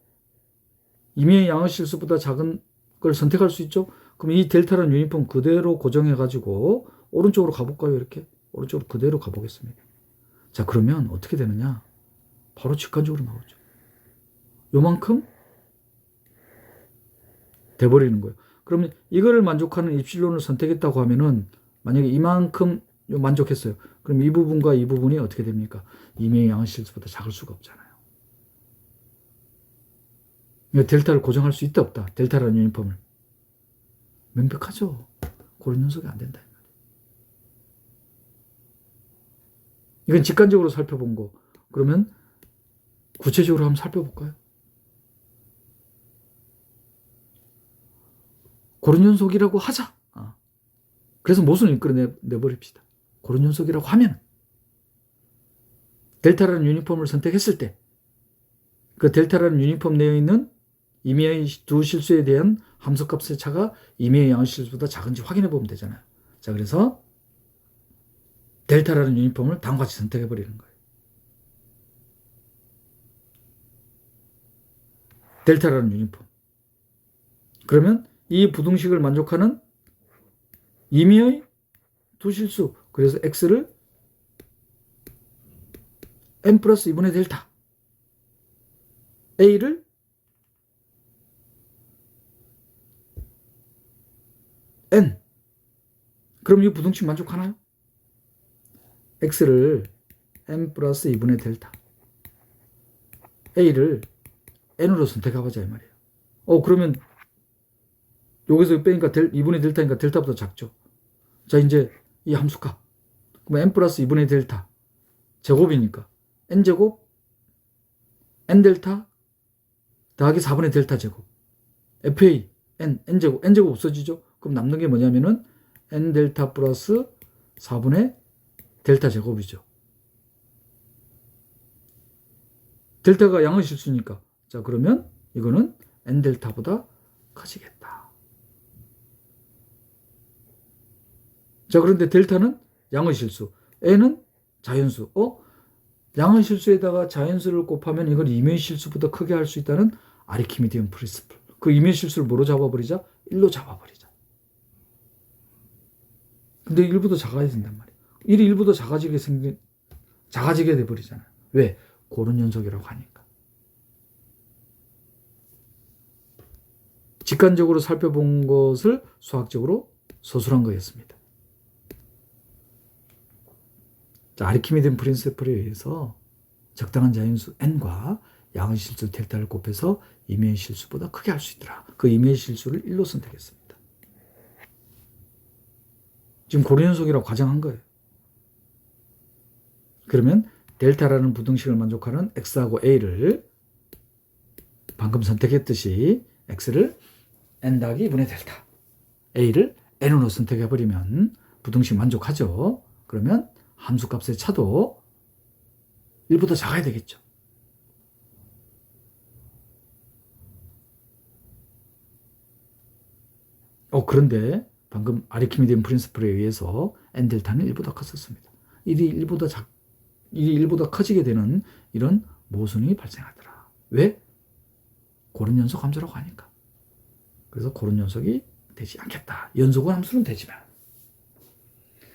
임의의 양의 실수보다 작은 걸 선택할 수 있죠. 그럼 이 델타라는 유니폼 그대로 고정해 가지고 오른쪽으로 가볼까요? 이렇게 오른쪽으로 그대로 가보겠습니다. 자, 그러면 어떻게 되느냐? 바로 직관적으로 나오죠. 요만큼 돼버리는 거예요. 그러면 이거를 만족하는 입실론을 선택했다고 하면은 만약에 이만큼 만족했어요. 그럼 이 부분과 이 부분이 어떻게 됩니까? 임의의 양의 실수보다 작을 수가 없잖아요. 델타를 고정할 수 있다 없다. 델타라는 유니폼을. 명백하죠. 고른 연속이 안 된다. 이건 직관적으로 살펴본 거. 그러면 구체적으로 한번 살펴볼까요? 고른 연속이라고 하자. 그래서 모순을 이끌어내버립시다. 고른 연속이라고 하면 델타라는 유니폼을 선택했을 때 그 델타라는 유니폼 내에 있는 임의의 두 실수에 대한 함수값의 차가 임의의 양의 실수보다 작은지 확인해 보면 되잖아요. 자, 그래서 델타라는 유니폼을 다음과 같이 선택해 버리는 거예요. 델타라는 유니폼. 그러면 이 부등식을 만족하는 임의의 두 실수. 그래서 x를 n 플러스 2분의 델타. a를 n. 그럼 이 부등식 만족하나요? x를 n 플러스 2분의 델타. a를 n으로 선택해보자 이 말이에요. 그러면 여기서 빼니까 2분의 델타니까 델타보다 작죠. 자, 이제 이 함수값. 그럼 n 플러스 2분의 델타 제곱이니까 n제곱 n 델타 더하기 4분의 델타 제곱 fa n제곱 없어지죠. 그럼 남는 게 뭐냐면은 n 델타 플러스 4분의 델타 제곱이죠. 델타가 양의 실수니까. 자, 그러면 이거는 n 델타보다 커지겠다. 자, 그런데 델타는 양의 실수, n은 자연수. 양의 실수에다가 자연수를 곱하면 이걸 임의의 실수보다 크게 할 수 있다는 아르키미디언 프린시플. 그 임의의 실수를 뭐로 잡아버리자? 1로 잡아버리자. 근데 1보다 작아야 된단 말이에요. 1이 1보다 작아지게 돼버리잖아요. 왜? 고른 연속이라고 하니까. 직관적으로 살펴본 것을 수학적으로 서술한 거였습니다. 자, 아르키미디언 프린시플에 의해서 적당한 자연수 n과 양의 실수 델타를 곱해서 임의의 실수보다 크게 할 수 있더라. 그 임의의 실수를 1로 선택했습니다. 지금 고른 연속이라고 가정한 거예요. 그러면 델타라는 부등식을 만족하는 x하고 a를 방금 선택했듯이 x를 n 더하기 2분의 델타, a를 n으로 선택해버리면 부등식 만족하죠. 그러면 함수값의 차도 1보다 작아야 되겠죠. 그런데 방금 아르키미디언 프린시플에 의해서 n 델타는 1보다 컸었습니다. 일이 1보다 커지게 되는 이런 모순이 발생하더라. 왜? 고른 연속 함수라고 하니까. 그래서 고른 연속이 되지 않겠다. 연속은 함수는 되지만.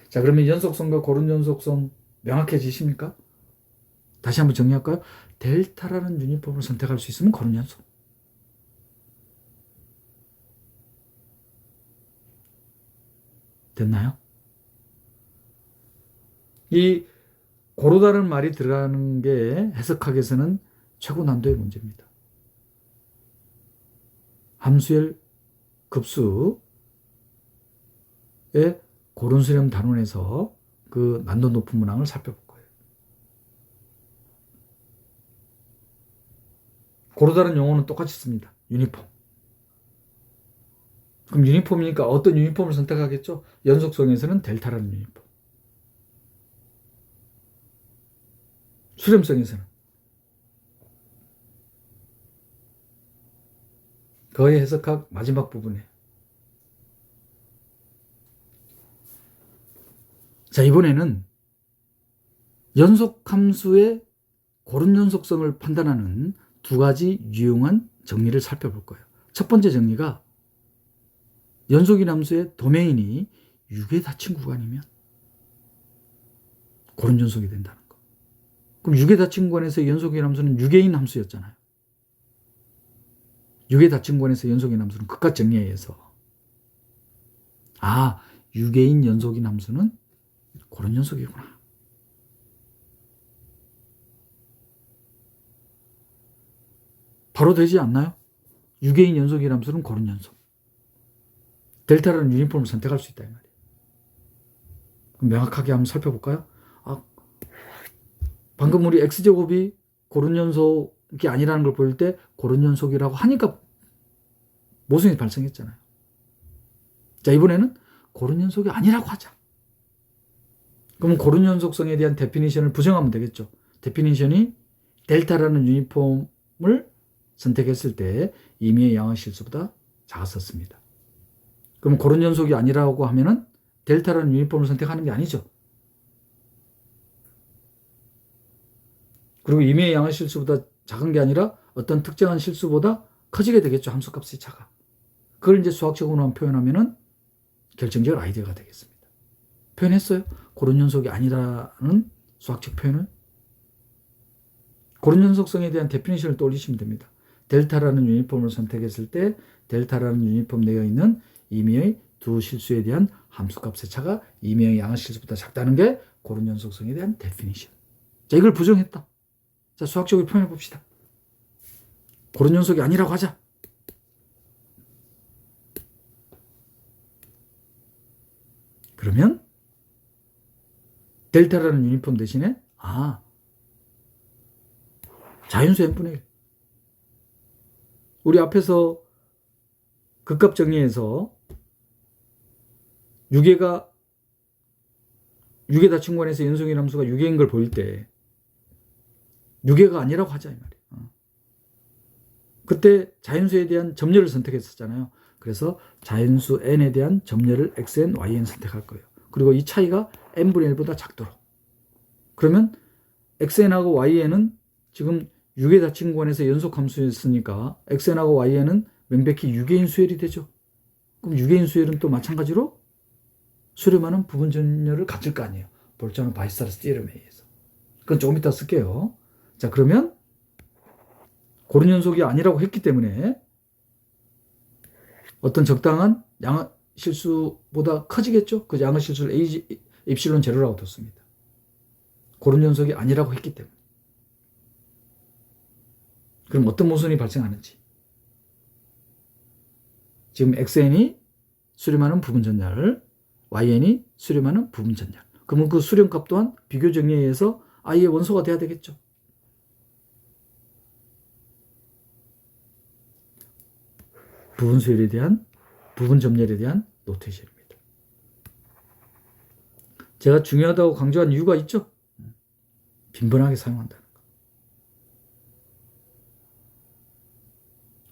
자, 그러면 연속성과 고른 연속성 명확해지십니까? 다시 한번 정리할까요? 델타라는 유니폼을 선택할 수 있으면 고른 연속. 됐나요? 이 고르다는 말이 들어가는 게 해석학에서는 최고 난도의 문제입니다. 함수열 급수의 고른 수렴 단원에서 그 난도 높은 문항을 살펴볼 거예요. 고르다는 용어는 똑같이 씁니다. 유니폼. 그럼 유니폼이니까 어떤 유니폼을 선택하겠죠? 연속성에서는 델타라는 유니폼. 수렴성에서는 거의 해석학 마지막 부분에. 자, 이번에는 연속함수의 고른 연속성을 판단하는 두 가지 유용한 정리를 살펴볼 거예요. 첫 번째 정리가 연속인 함수의 도메인이 6의 닫힌 구간이면 고른 연속이 된다는 거. 그럼 6의 닫힌 구간에서 연속인 함수는 6개인 함수였잖아요. 6의 닫힌 구간에서 연속인 함수는 극과 정리에 의해서 6개인 연속인 함수는 고른 연속이구나. 바로 되지 않나요? 6개인 연속인 함수는 고른 연속. 델타라는 유니폼을 선택할 수 있다 이 말이에요. 그럼 명확하게 한번 살펴볼까요? 방금 우리 x제곱이 고른 연속이 아니라는 걸 보일 때 고른 연속이라고 하니까 모순이 발생했잖아요. 자, 이번에는 고른 연속이 아니라고 하자. 그러면 고른 연속성에 대한 데피니션을 부정하면 되겠죠. 데피니션이 델타라는 유니폼을 선택했을 때 임의의 양의 실수보다 작았었습니다. 그럼 고른 연속이 아니라고 하면은 델타라는 유니폼을 선택하는 게 아니죠. 그리고 임의의 양의 실수보다 작은 게 아니라 어떤 특정한 실수보다 커지게 되겠죠. 함수값의 차가. 그걸 이제 수학적으로만 표현하면은 결정적 아이디어가 되겠습니다. 표현했어요? 고른 연속이 아니라는 수학적 표현을. 고른 연속성에 대한 데피니션을 떠올리시면 됩니다. 델타라는 유니폼을 선택했을 때 델타라는 유니폼 내에 있는 임의의 두 실수에 대한 함수값의 차가 임의의 양의 실수보다 작다는 게 고른 연속성에 대한 데피니션. 자, 이걸 부정했다. 자, 수학적으로 표현해 봅시다. 고른 연속이 아니라고 하자. 그러면 델타라는 유니폼 대신에 자연수 n분의 1. 우리 앞에서 극값 정리해서 6의 닫힌 구간에서 연속인 함수가 6개인 걸 보일 때 6개가 아니라고 하자 이 말이에요. 그때 자연수에 대한 점녀를 선택했었잖아요. 그래서 자연수 n에 대한 점녀를 xn, yn 선택할 거예요. 그리고 이 차이가 n분의 1보다 작도록. 그러면 xn하고 yn은 지금 6의 닫힌 구간에서 연속 함수였으니까 xn하고 yn은 명백히 6개인 수열이 되죠. 그럼 6개인 수열은 또 마찬가지로 수렴하는 부분 점녀를 갖출 거 아니에요. 볼자노 바이스타르스 티어럼에 의해서. 그건 조금 이따 쓸게요. 자, 그러면 고른 연속이 아니라고 했기 때문에 어떤 적당한 양의 실수보다 커지겠죠. 그 양의 실수를 입실론 제로라고 뒀습니다. 고른 연속이 아니라고 했기 때문에. 그럼 어떤 모순이 발생하는지. 지금 xn이 수렴하는 부분 전열, yn이 수렴하는 부분 전열. 그러면 그 수렴값 또한 비교 정리에 의해서 I의 원소가 돼야 되겠죠. 부분 수열에 대한, 부분 점열에 대한 노테이션입니다. 제가 중요하다고 강조한 이유가 있죠. 빈번하게 사용한다는 거.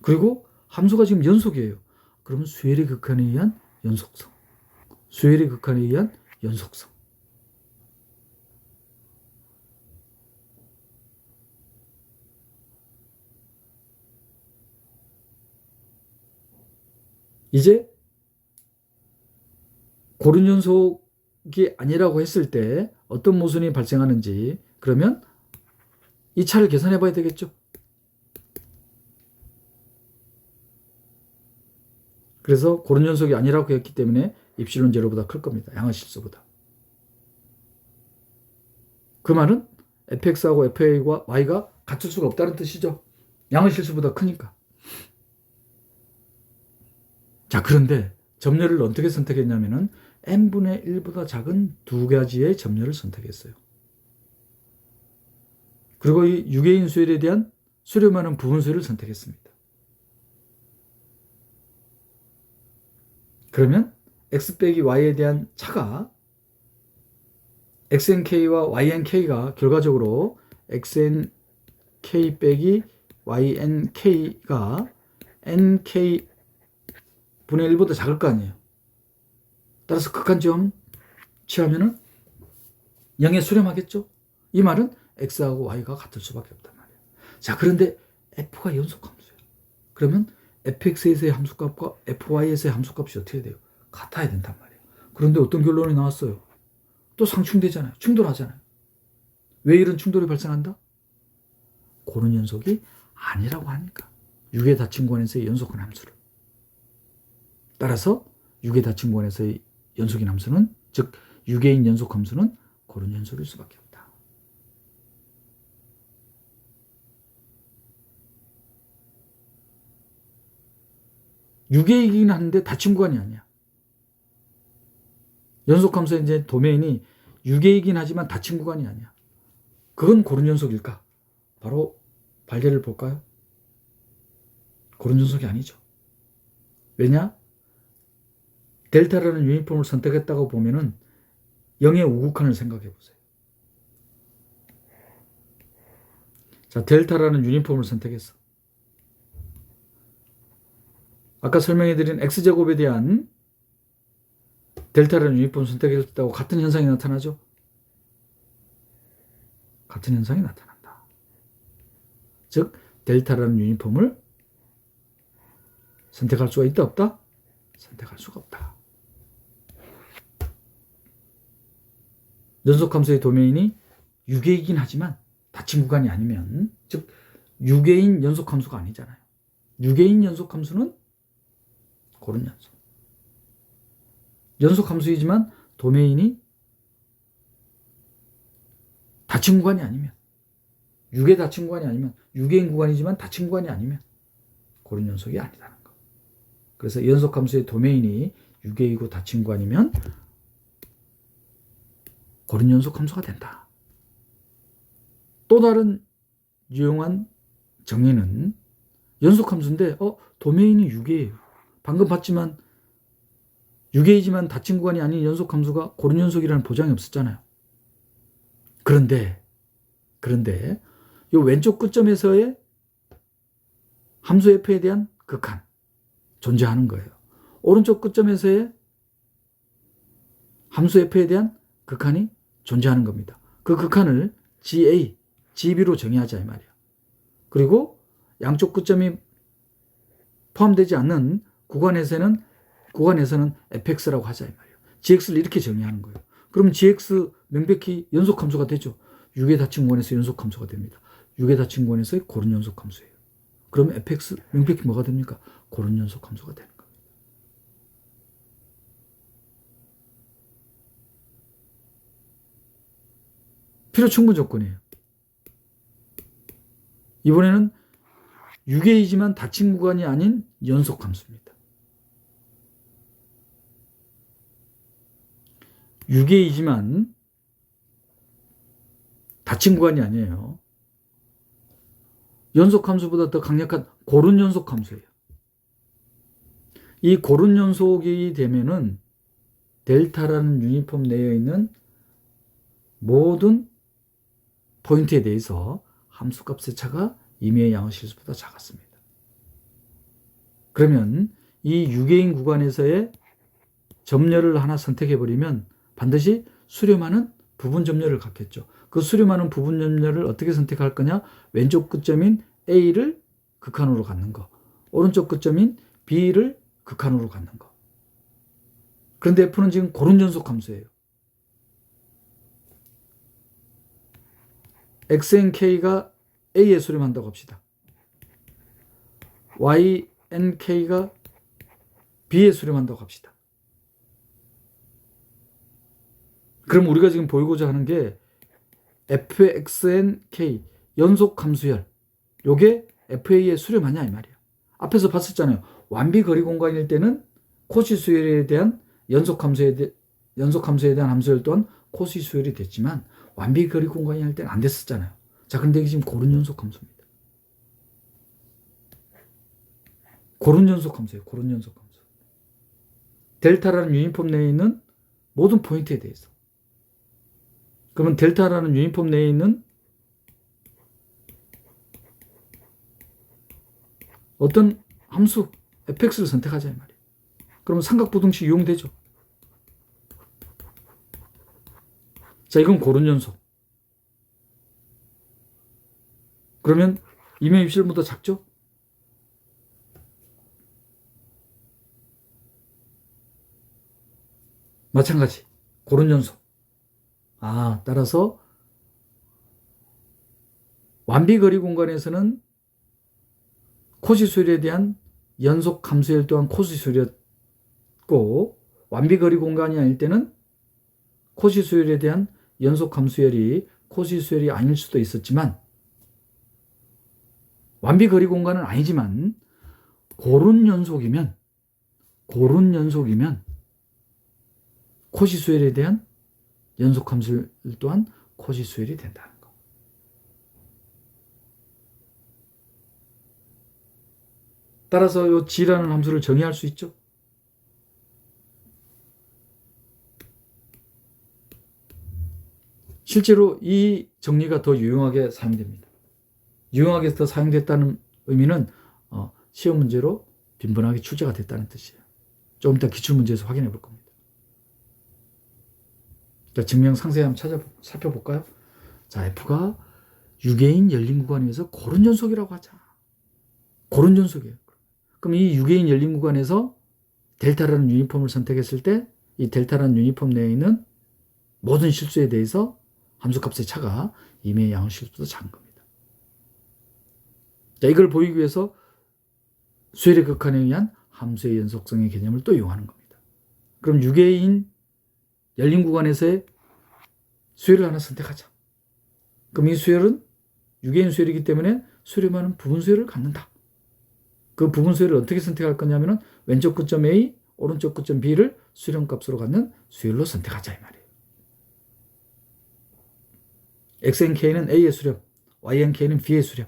그리고 함수가 지금 연속이에요. 그러면 수열의 극한에 의한 연속성. 수열의 극한에 의한 연속성. 이제 고른연속이 아니라고 했을 때 어떤 모순이 발생하는지, 그러면 이 차를 계산해 봐야 되겠죠. 그래서 고른연속이 아니라고 했기 때문에 입실론 제로보다 클 겁니다. 양화실수보다. 그 말은 fx하고 fa와 y가 같을 수가 없다는 뜻이죠. 양화실수보다 크니까. 자, 그런데 점열을 어떻게 선택했냐면은 n분의 1보다 작은 두 가지의 점열을 선택했어요. 그리고 이 유계인 수열에 대한 수렴하는 부분 수열을 선택했습니다. 그러면 x 빼기 y에 대한 차가 xnk와 ynk가 결과적으로 xnk 빼기 ynk가 nk 분의 1보다 작을 거 아니에요. 따라서 극한점 취하면은 0에 수렴하겠죠. 이 말은 x하고 y가 같을 수밖에 없단 말이에요. 자, 그런데 f가 연속함수예요. 그러면 fx에서의 함수값과 fy에서의 함수값이 어떻게 돼요? 같아야 된단 말이에요. 그런데 어떤 결론이 나왔어요? 또 상충되잖아요. 충돌하잖아요. 왜 이런 충돌이 발생한다? 고른 연속이 아니라고 하니까. 유계 다친구원에서의 연속한 함수를. 따라서 유계 다친구원에서의 연속인 함수는, 즉 유계인 연속 함수는 고른 연속일 수밖에 없다. 유계이긴 한데 다친구원이 아니야. 연속함수의 이제 도메인이 유계이긴 하지만 닫힌 구간이 아니야. 그건 고른 연속일까? 바로 발견을 볼까요? 고른 연속이 아니죠. 왜냐? 델타라는 유니폼을 선택했다고 보면은 0의 우극한을 생각해 보세요. 자, 델타라는 유니폼을 선택했어. 아까 설명해드린 x제곱에 대한 델타라는 유니폼을 선택했다고 같은 현상이 나타나죠? 같은 현상이 나타난다. 즉, 델타라는 유니폼을 선택할 수가 있다, 없다? 선택할 수가 없다. 연속함수의 도메인이 유계이긴 하지만 닫힌 구간이 아니면, 즉 유계인 연속함수가 아니잖아요. 유계인 연속함수는 고른 연속. 연속함수이지만 도메인이 닫힌 구간이 아니면, 유계 닫힌 구간이 아니면, 유계인 구간이지만 닫힌 구간이 아니면 고른 연속이 아니다는 거. 그래서 연속함수의 도메인이 유계이고 닫힌 구간이면 고른 연속함수가 된다. 또 다른 유용한 정의는 연속함수인데 도메인이 유계예요. 방금 봤지만 유계이지만 닫힌 구간이 아닌 연속함수가 고른 연속이라는 보장이 없었잖아요. 그런데 이 왼쪽 끝점에서의 함수 f에 대한 극한 존재하는 거예요. 오른쪽 끝점에서의 함수 f에 대한 극한이 존재하는 겁니다. 그 극한을 GA, GB로 정의하자 이 말이에요. 그리고 양쪽 끝점이 포함되지 않는 구간에서는 fx라고 하자 이 말이에요. gx를 이렇게 정의하는 거예요. 그럼 gx 명백히 연속함수가 되죠. 유계 닫힌 구간에서 연속함수가 됩니다. 유계 닫힌 구간에서의 고른 연속함수예요. 그럼 fx 명백히 뭐가 됩니까? 고른 연속함수가 되는 겁니다. 필요 충분 조건이에요. 이번에는 유계이지만 닫힌 구간이 아닌 연속함수입니다. 유계이지만 닫힌 구간이 아니에요. 연속함수보다 더 강력한 고른 연속함수예요. 이 고른 연속이 되면은 델타라는 유니폼 내에 있는 모든 포인트에 대해서 함수값의 차가 임의의 양화실수보다 작았습니다. 그러면 이 유개인 구간에서의 점열을 하나 선택해버리면 반드시 수렴하는 부분 점열을 갖겠죠. 그 수렴하는 부분 점열을 어떻게 선택할 거냐? 왼쪽 끝점인 A를 극한으로 갖는 거, 오른쪽 끝점인 B를 극한으로 갖는 거. 그런데 F는 지금 고른 연속 함수예요. XNK가 A에 수렴한다고 합시다. YNK가 B에 수렴한다고 합시다. 그럼 우리가 지금 보이고자 하는 게 FXNK 연속 함수열, 요게 FA에 수렴하냐 이 말이야. 앞에서 봤었잖아요. 완비 거리 공간일 때는 코시 수열에 대한 연속 함수에 대한 함수열 또한 코시 수열이 됐지만 완비 거리 공간이 할 때는 안 됐었잖아요. 자, 그런데 이게 지금 고른 연속 함수입니다. 고른 연속 함수예요. 고른 연속 함수. 델타라는 유니폼 내에 있는 모든 포인트에 대해서. 그러면 델타라는 유니폼 내에 있는 어떤 함수 fx를 선택하자 이 말이에요. 그러면 삼각부등식 이용되죠. 자, 이건 고른 연속. 그러면 임의 입실보다 작죠? 마찬가지. 고른 연속. 따라서 완비거리 공간에서는 코시수열에 대한 연속 함수열 또한 코시수열이었고, 완비거리 공간이 아닐 때는 코시수열에 대한 연속 함수열이 코시수열이 아닐 수도 있었지만, 완비거리 공간은 아니지만 고른 연속이면 코시수열에 대한 연속 함수열 또한 코시수열이 된다는 거. 따라서 이 G라는 함수를 정의할 수 있죠. 실제로 이 정리가 더 유용하게 사용됩니다. 유용하게 더 사용됐다는 의미는 시험 문제로 빈번하게 출제가 됐다는 뜻이에요. 좀 이따 기출문제에서 확인해 볼 겁니다. 자, 증명 상세히 한번 살펴볼까요? 자, F가 유개인 열린 구간에서 고른 연속이라고 하자. 고른 연속이에요. 그럼 이 유개인 열린 구간에서 델타라는 유니폼을 선택했을 때 이 델타라는 유니폼 내에 있는 모든 실수에 대해서 함수값의 차가 임의의 양의 실수보다 작은 겁니다. 자, 이걸 보이기 위해서 수열의 극한에 의한 함수의 연속성의 개념을 또 이용하는 겁니다. 그럼 유개인 열린 구간에서의 수열을 하나 선택하자. 그럼 이 수열은 유개인 수열이기 때문에 수렴하는 부분 수열을 갖는다. 그 부분 수열을 어떻게 선택할 거냐면은 왼쪽 끝점 A, 오른쪽 끝점 B를 수렴값으로 갖는 수열로 선택하자 이 말이에요. XNK는 A의 수렴, YNK는 B의 수렴.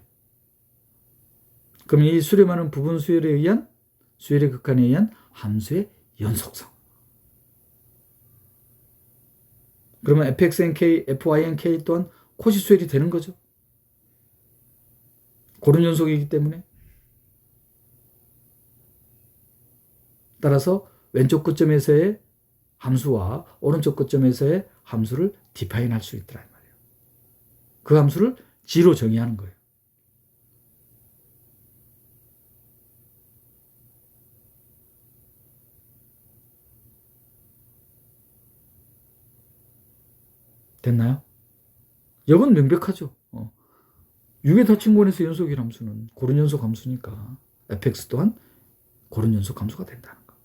그럼 이 수렴하는 부분 수열에 의한 수열의 극한에 의한 함수의 연속성. 그러면 FXNK, FYNK 또한 코시 수열이 되는 거죠. 고른 연속이기 때문에. 따라서 왼쪽 끝점에서의 함수와 오른쪽 끝점에서의 함수를 디파인할 수 있더라 이 말이에요. 그 함수를 G로 정의하는 거예요. 됐나요? 이건 명백하죠. 유개 닫힌 구간에서 연속일 함수는 고른 연속 함수니까 fx 또한 고른 연속 함수가 된다는 거.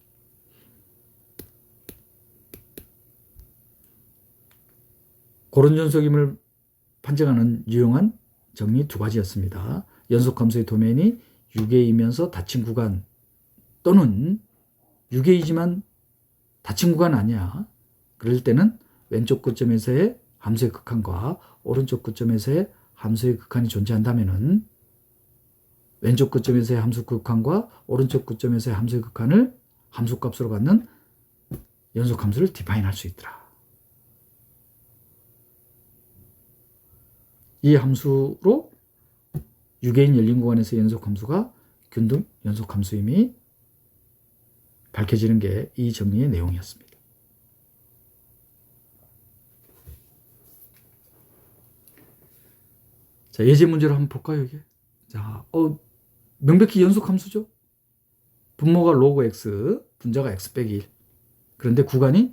고른 연속임을 판정하는 유용한 정리 두 가지였습니다. 연속 함수의 도메인이 유개이면서 닫힌 구간 또는 유개이지만 닫힌 구간 아니야. 그럴 때는 왼쪽 끝점에서의 함수의 극한과 오른쪽 끝점에서의 함수의 극한이 존재한다면은 왼쪽 끝점에서의 함수 극한과 오른쪽 끝점에서의 함수의 극한을 함수값으로 갖는 연속함수를 디파인 할 수 있더라. 이 함수로 유개인 열린 구간에서의 연속함수가 균등 연속함수임이 밝혀지는 게 이 정리의 내용이었습니다. 자, 예제 문제를 한번 볼까요, 이게? 자, 명백히 연속함수죠? 분모가 로그 x, 분자가 x 빼기 1. 그런데 구간이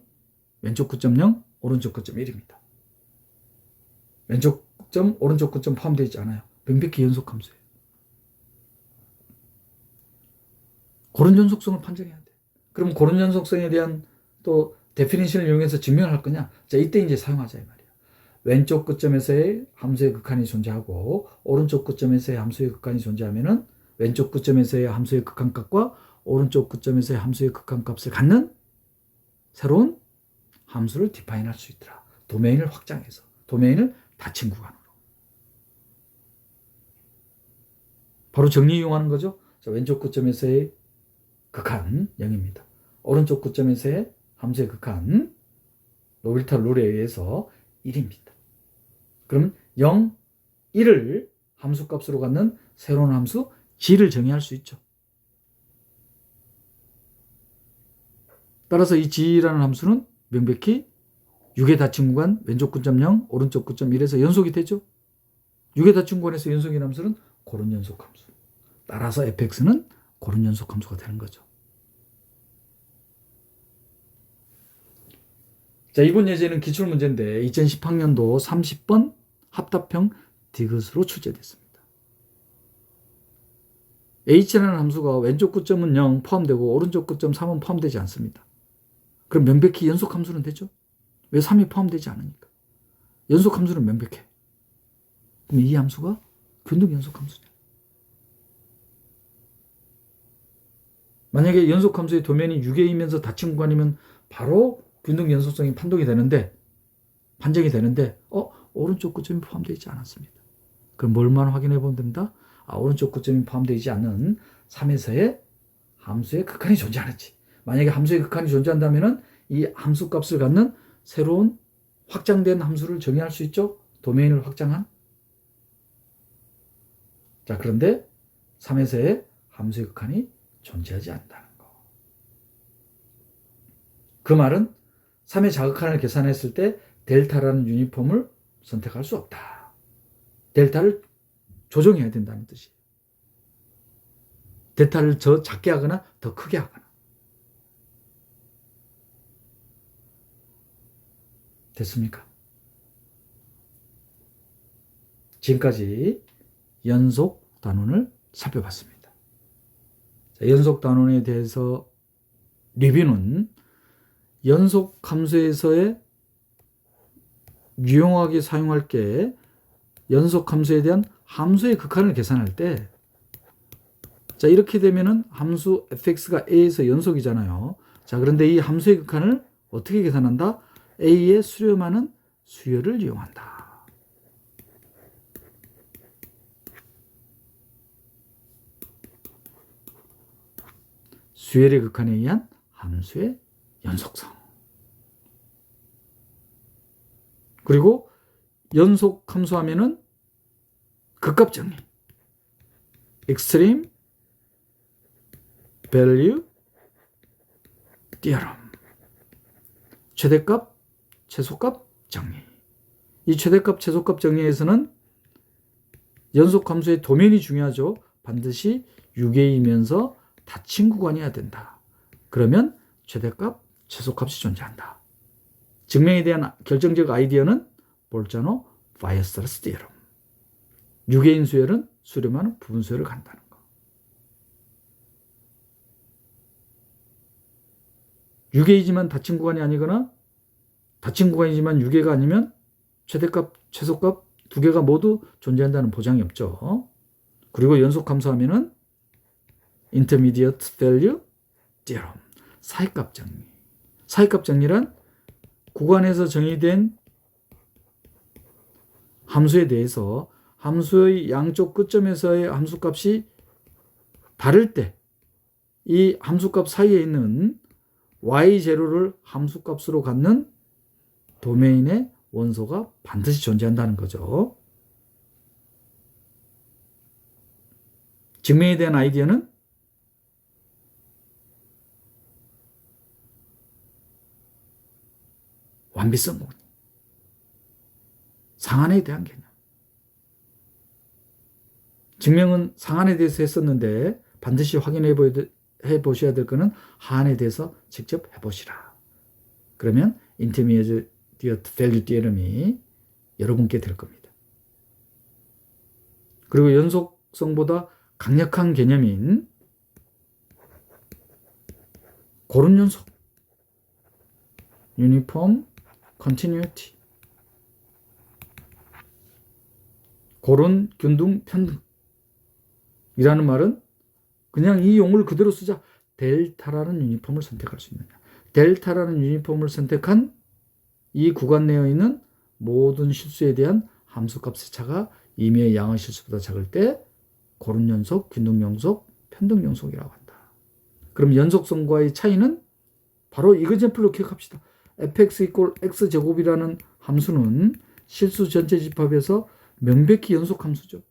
왼쪽 끝점 0, 오른쪽 끝점 1입니다. 왼쪽 끝점, 오른쪽 끝점 포함되어 있지 않아요. 명백히 연속함수예요. 그런 연속성을 판정해야 돼. 그럼 그런 연속성에 대한 또 데피니션을 이용해서 증명을 할 거냐? 자, 이때 이제 사용하자 이 말이야. 왼쪽 끝점에서의 함수의 극한이 존재하고 오른쪽 끝점에서의 함수의 극한이 존재하면은 왼쪽 끝점에서의 함수의 극한값과 오른쪽 끝점에서의 함수의 극한값을 갖는 새로운 함수를 디파인 할 수 있더라. 도메인을 확장해서. 도메인을 닫힌 구간으로. 바로 정리 이용하는 거죠. 자, 왼쪽 끝점에서의 극한 0입니다. 오른쪽 끝점에서의 함수의 극한 로빌타 룰에 의해서 1입니다. 그럼 0, 1을 함수값으로 갖는 새로운 함수 g를 정의할 수 있죠. 따라서 이 g라는 함수는 명백히 6의 닫힌 구간 왼쪽 끝점 0, 오른쪽 끝점 1에서 연속이 되죠. 6의 닫힌 구간에서 연속인 함수는 그런 연속함수. 따라서 fx는 그런 연속함수가 되는 거죠. 자, 이번 예제는 기출문제인데 2010학년도 30번 합답형 디귿으로 출제됐습니다. h라는 함수가 왼쪽 끝점은 0 포함되고 오른쪽 끝점 3은 포함되지 않습니다. 그럼 명백히 연속함수는 되죠? 왜 3이 포함되지 않으니까? 연속함수는 명백해. 그럼 이 함수가 균등 연속함수냐? 만약에 연속함수의 도면이 6A이면서 닫힌 구간이면 바로 균등 연속성이 판정이 되는데 오른쪽 끝점이 포함되어 있지 않았습니다. 그럼 뭘만 확인해 보면 됩니다. 오른쪽 끝점이 포함되어 있지 않은 3에서의 함수의 극한이 존재하는지. 만약에 함수의 극한이 존재한다면 이 함수값을 갖는 새로운 확장된 함수를 정의할 수 있죠. 도메인을 확장한. 자, 그런데 3에서의 함수의 극한이 존재하지 않는다는 거. 그 말은 3의 자극한을 계산했을 때 델타라는 유니폼을 선택할 수 없다. 델타를 조정해야 된다는 뜻이에요. 델타를 더 작게 하거나 더 크게 하거나. 됐습니까? 지금까지 연속 단원을 살펴봤습니다. 자, 연속 단원에 대해서 리뷰는 연속 함수에서의 유용하게 사용할 게 연속 함수에 대한 함수의 극한을 계산할 때, 자, 이렇게 되면은 함수 fx가 a에서 연속이잖아요. 자, 그런데 이 함수의 극한을 어떻게 계산한다? a에 수렴하는 수열을 이용한다. 수열의 극한에 의한 함수의 연속성. 그리고 연속 함수 하면은 극값 정리. Extreme Value Theorem. 최대값, 최소값 정리. 이 최대값, 최소값 정리에서는 연속 함수의 도면이 중요하죠. 반드시 6A이면서 닫힌 구간이어야 된다. 그러면 최대값, 최소값이 존재한다. 증명에 대한 결정적 아이디어는 볼자노 바이어스터러스 디어럼. 6A인 수열은 수렴하는 부분 수열을 간다는 거. 6A지만 닫힌 구간이 아니거나 닫힌 구간이지만 6A가 아니면 최대값, 최소값 두 개가 모두 존재한다는 보장이 없죠. 그리고 연속 함수하면은 Intermediate Value Theorem. 사이값 정리. 사이값 정리란 구간에서 정의된 함수에 대해서 함수의 양쪽 끝점에서의 함수값이 다를 때 이 함수값 사이에 있는 y0를 함수값으로 갖는 도메인의 원소가 반드시 존재한다는 거죠. 증명에 대한 아이디어는 완비성 공리, 상한에 대한 개념. 증명은 상한에 대해서 했었는데 반드시 확인해 보셔야 될 거는 하한에 대해서 직접 해보시라. 그러면 인터미디어트 밸류 디어럼이 여러분께 될 겁니다. 그리고 연속성보다 강력한 개념인 고른 연속, 유니폼 컨티뉴티, 고른 균등 편등 이라는 말은 그냥 이 용어를 그대로 쓰자. 델타라는 유니폼을 선택할 수 있느냐. 델타라는 유니폼을 선택한 이 구간 내에 있는 모든 실수에 대한 함수값의 차가 임의의 양의 실수보다 작을 때 고른 연속, 균등 연속, 편등 연속이라고 한다. 그럼 연속성과의 차이는 바로 이그젠플로 기억합시다. fx 이퀄 x제곱이라는 함수는 실수 전체 집합에서 명백히 연속 함수죠.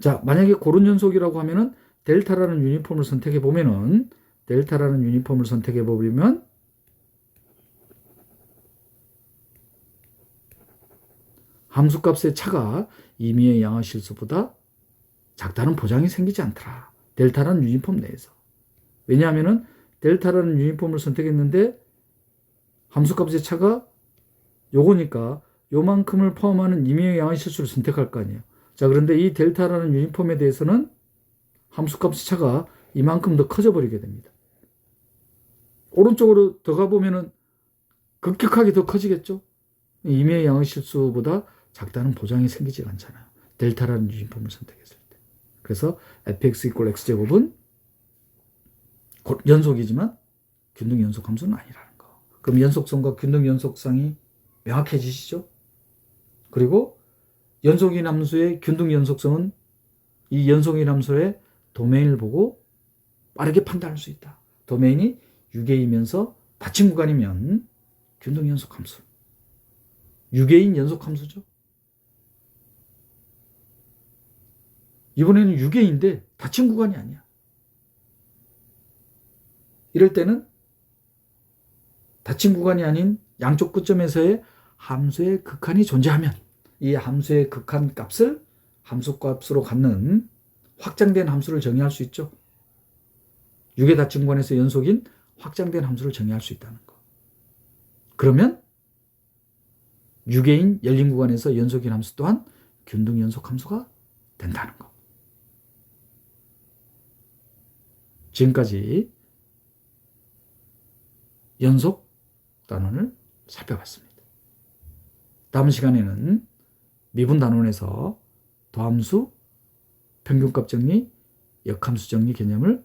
자, 만약에 고른 연속이라고 하면은 델타라는 유니폼을 선택해 보면은 함수값의 차가 임의의 양의 실수보다 작다는 보장이 생기지 않더라. 델타라는 유니폼 내에서. 왜냐하면은 델타라는 유니폼을 선택했는데 함수값의 차가 요거니까 요만큼을 포함하는 임의의 양의 실수를 선택할 거 아니에요. 자, 그런데 이 델타라는 유니폼에 대해서는 함수값의 차가 이만큼 더 커져 버리게 됩니다. 오른쪽으로 더 가보면은 급격하게 더 커지겠죠. 임의의 양의 실수보다 작다는 보장이 생기지 않잖아요. 델타라는 유니폼을 선택했을 때. 그래서 fx 이퀄 x제곱은 연속이지만 균등 연속 함수는 아니라는 거. 그럼 연속성과 균등 연속성이 명확해지시죠? 그리고 연속인 함수의 균등 연속성은 이 연속인 함수의 도메인을 보고 빠르게 판단할 수 있다. 도메인이 유계이면서 닫힌 구간이면 균등 연속 함수. 유계인 연속 함수죠. 이번에는 유계인데 닫힌 구간이 아니야. 이럴 때는 닫힌 구간이 아닌 양쪽 끝점에서의 함수의 극한이 존재하면 이 함수의 극한 값을 함수값으로 갖는 확장된 함수를 정의할 수 있죠. 유계 닫힌 구간에서 연속인 확장된 함수를 정의할 수 있다는 거. 그러면 유계인 열린 구간에서 연속인 함수 또한 균등 연속 함수가 된다는 거. 지금까지 연속 단원을 살펴봤습니다. 다음 시간에는 미분 단원에서 도함수, 평균값 정리, 역함수 정리 개념을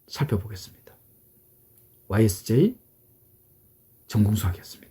살펴보겠습니다. YSJ 전공수학이었습니다.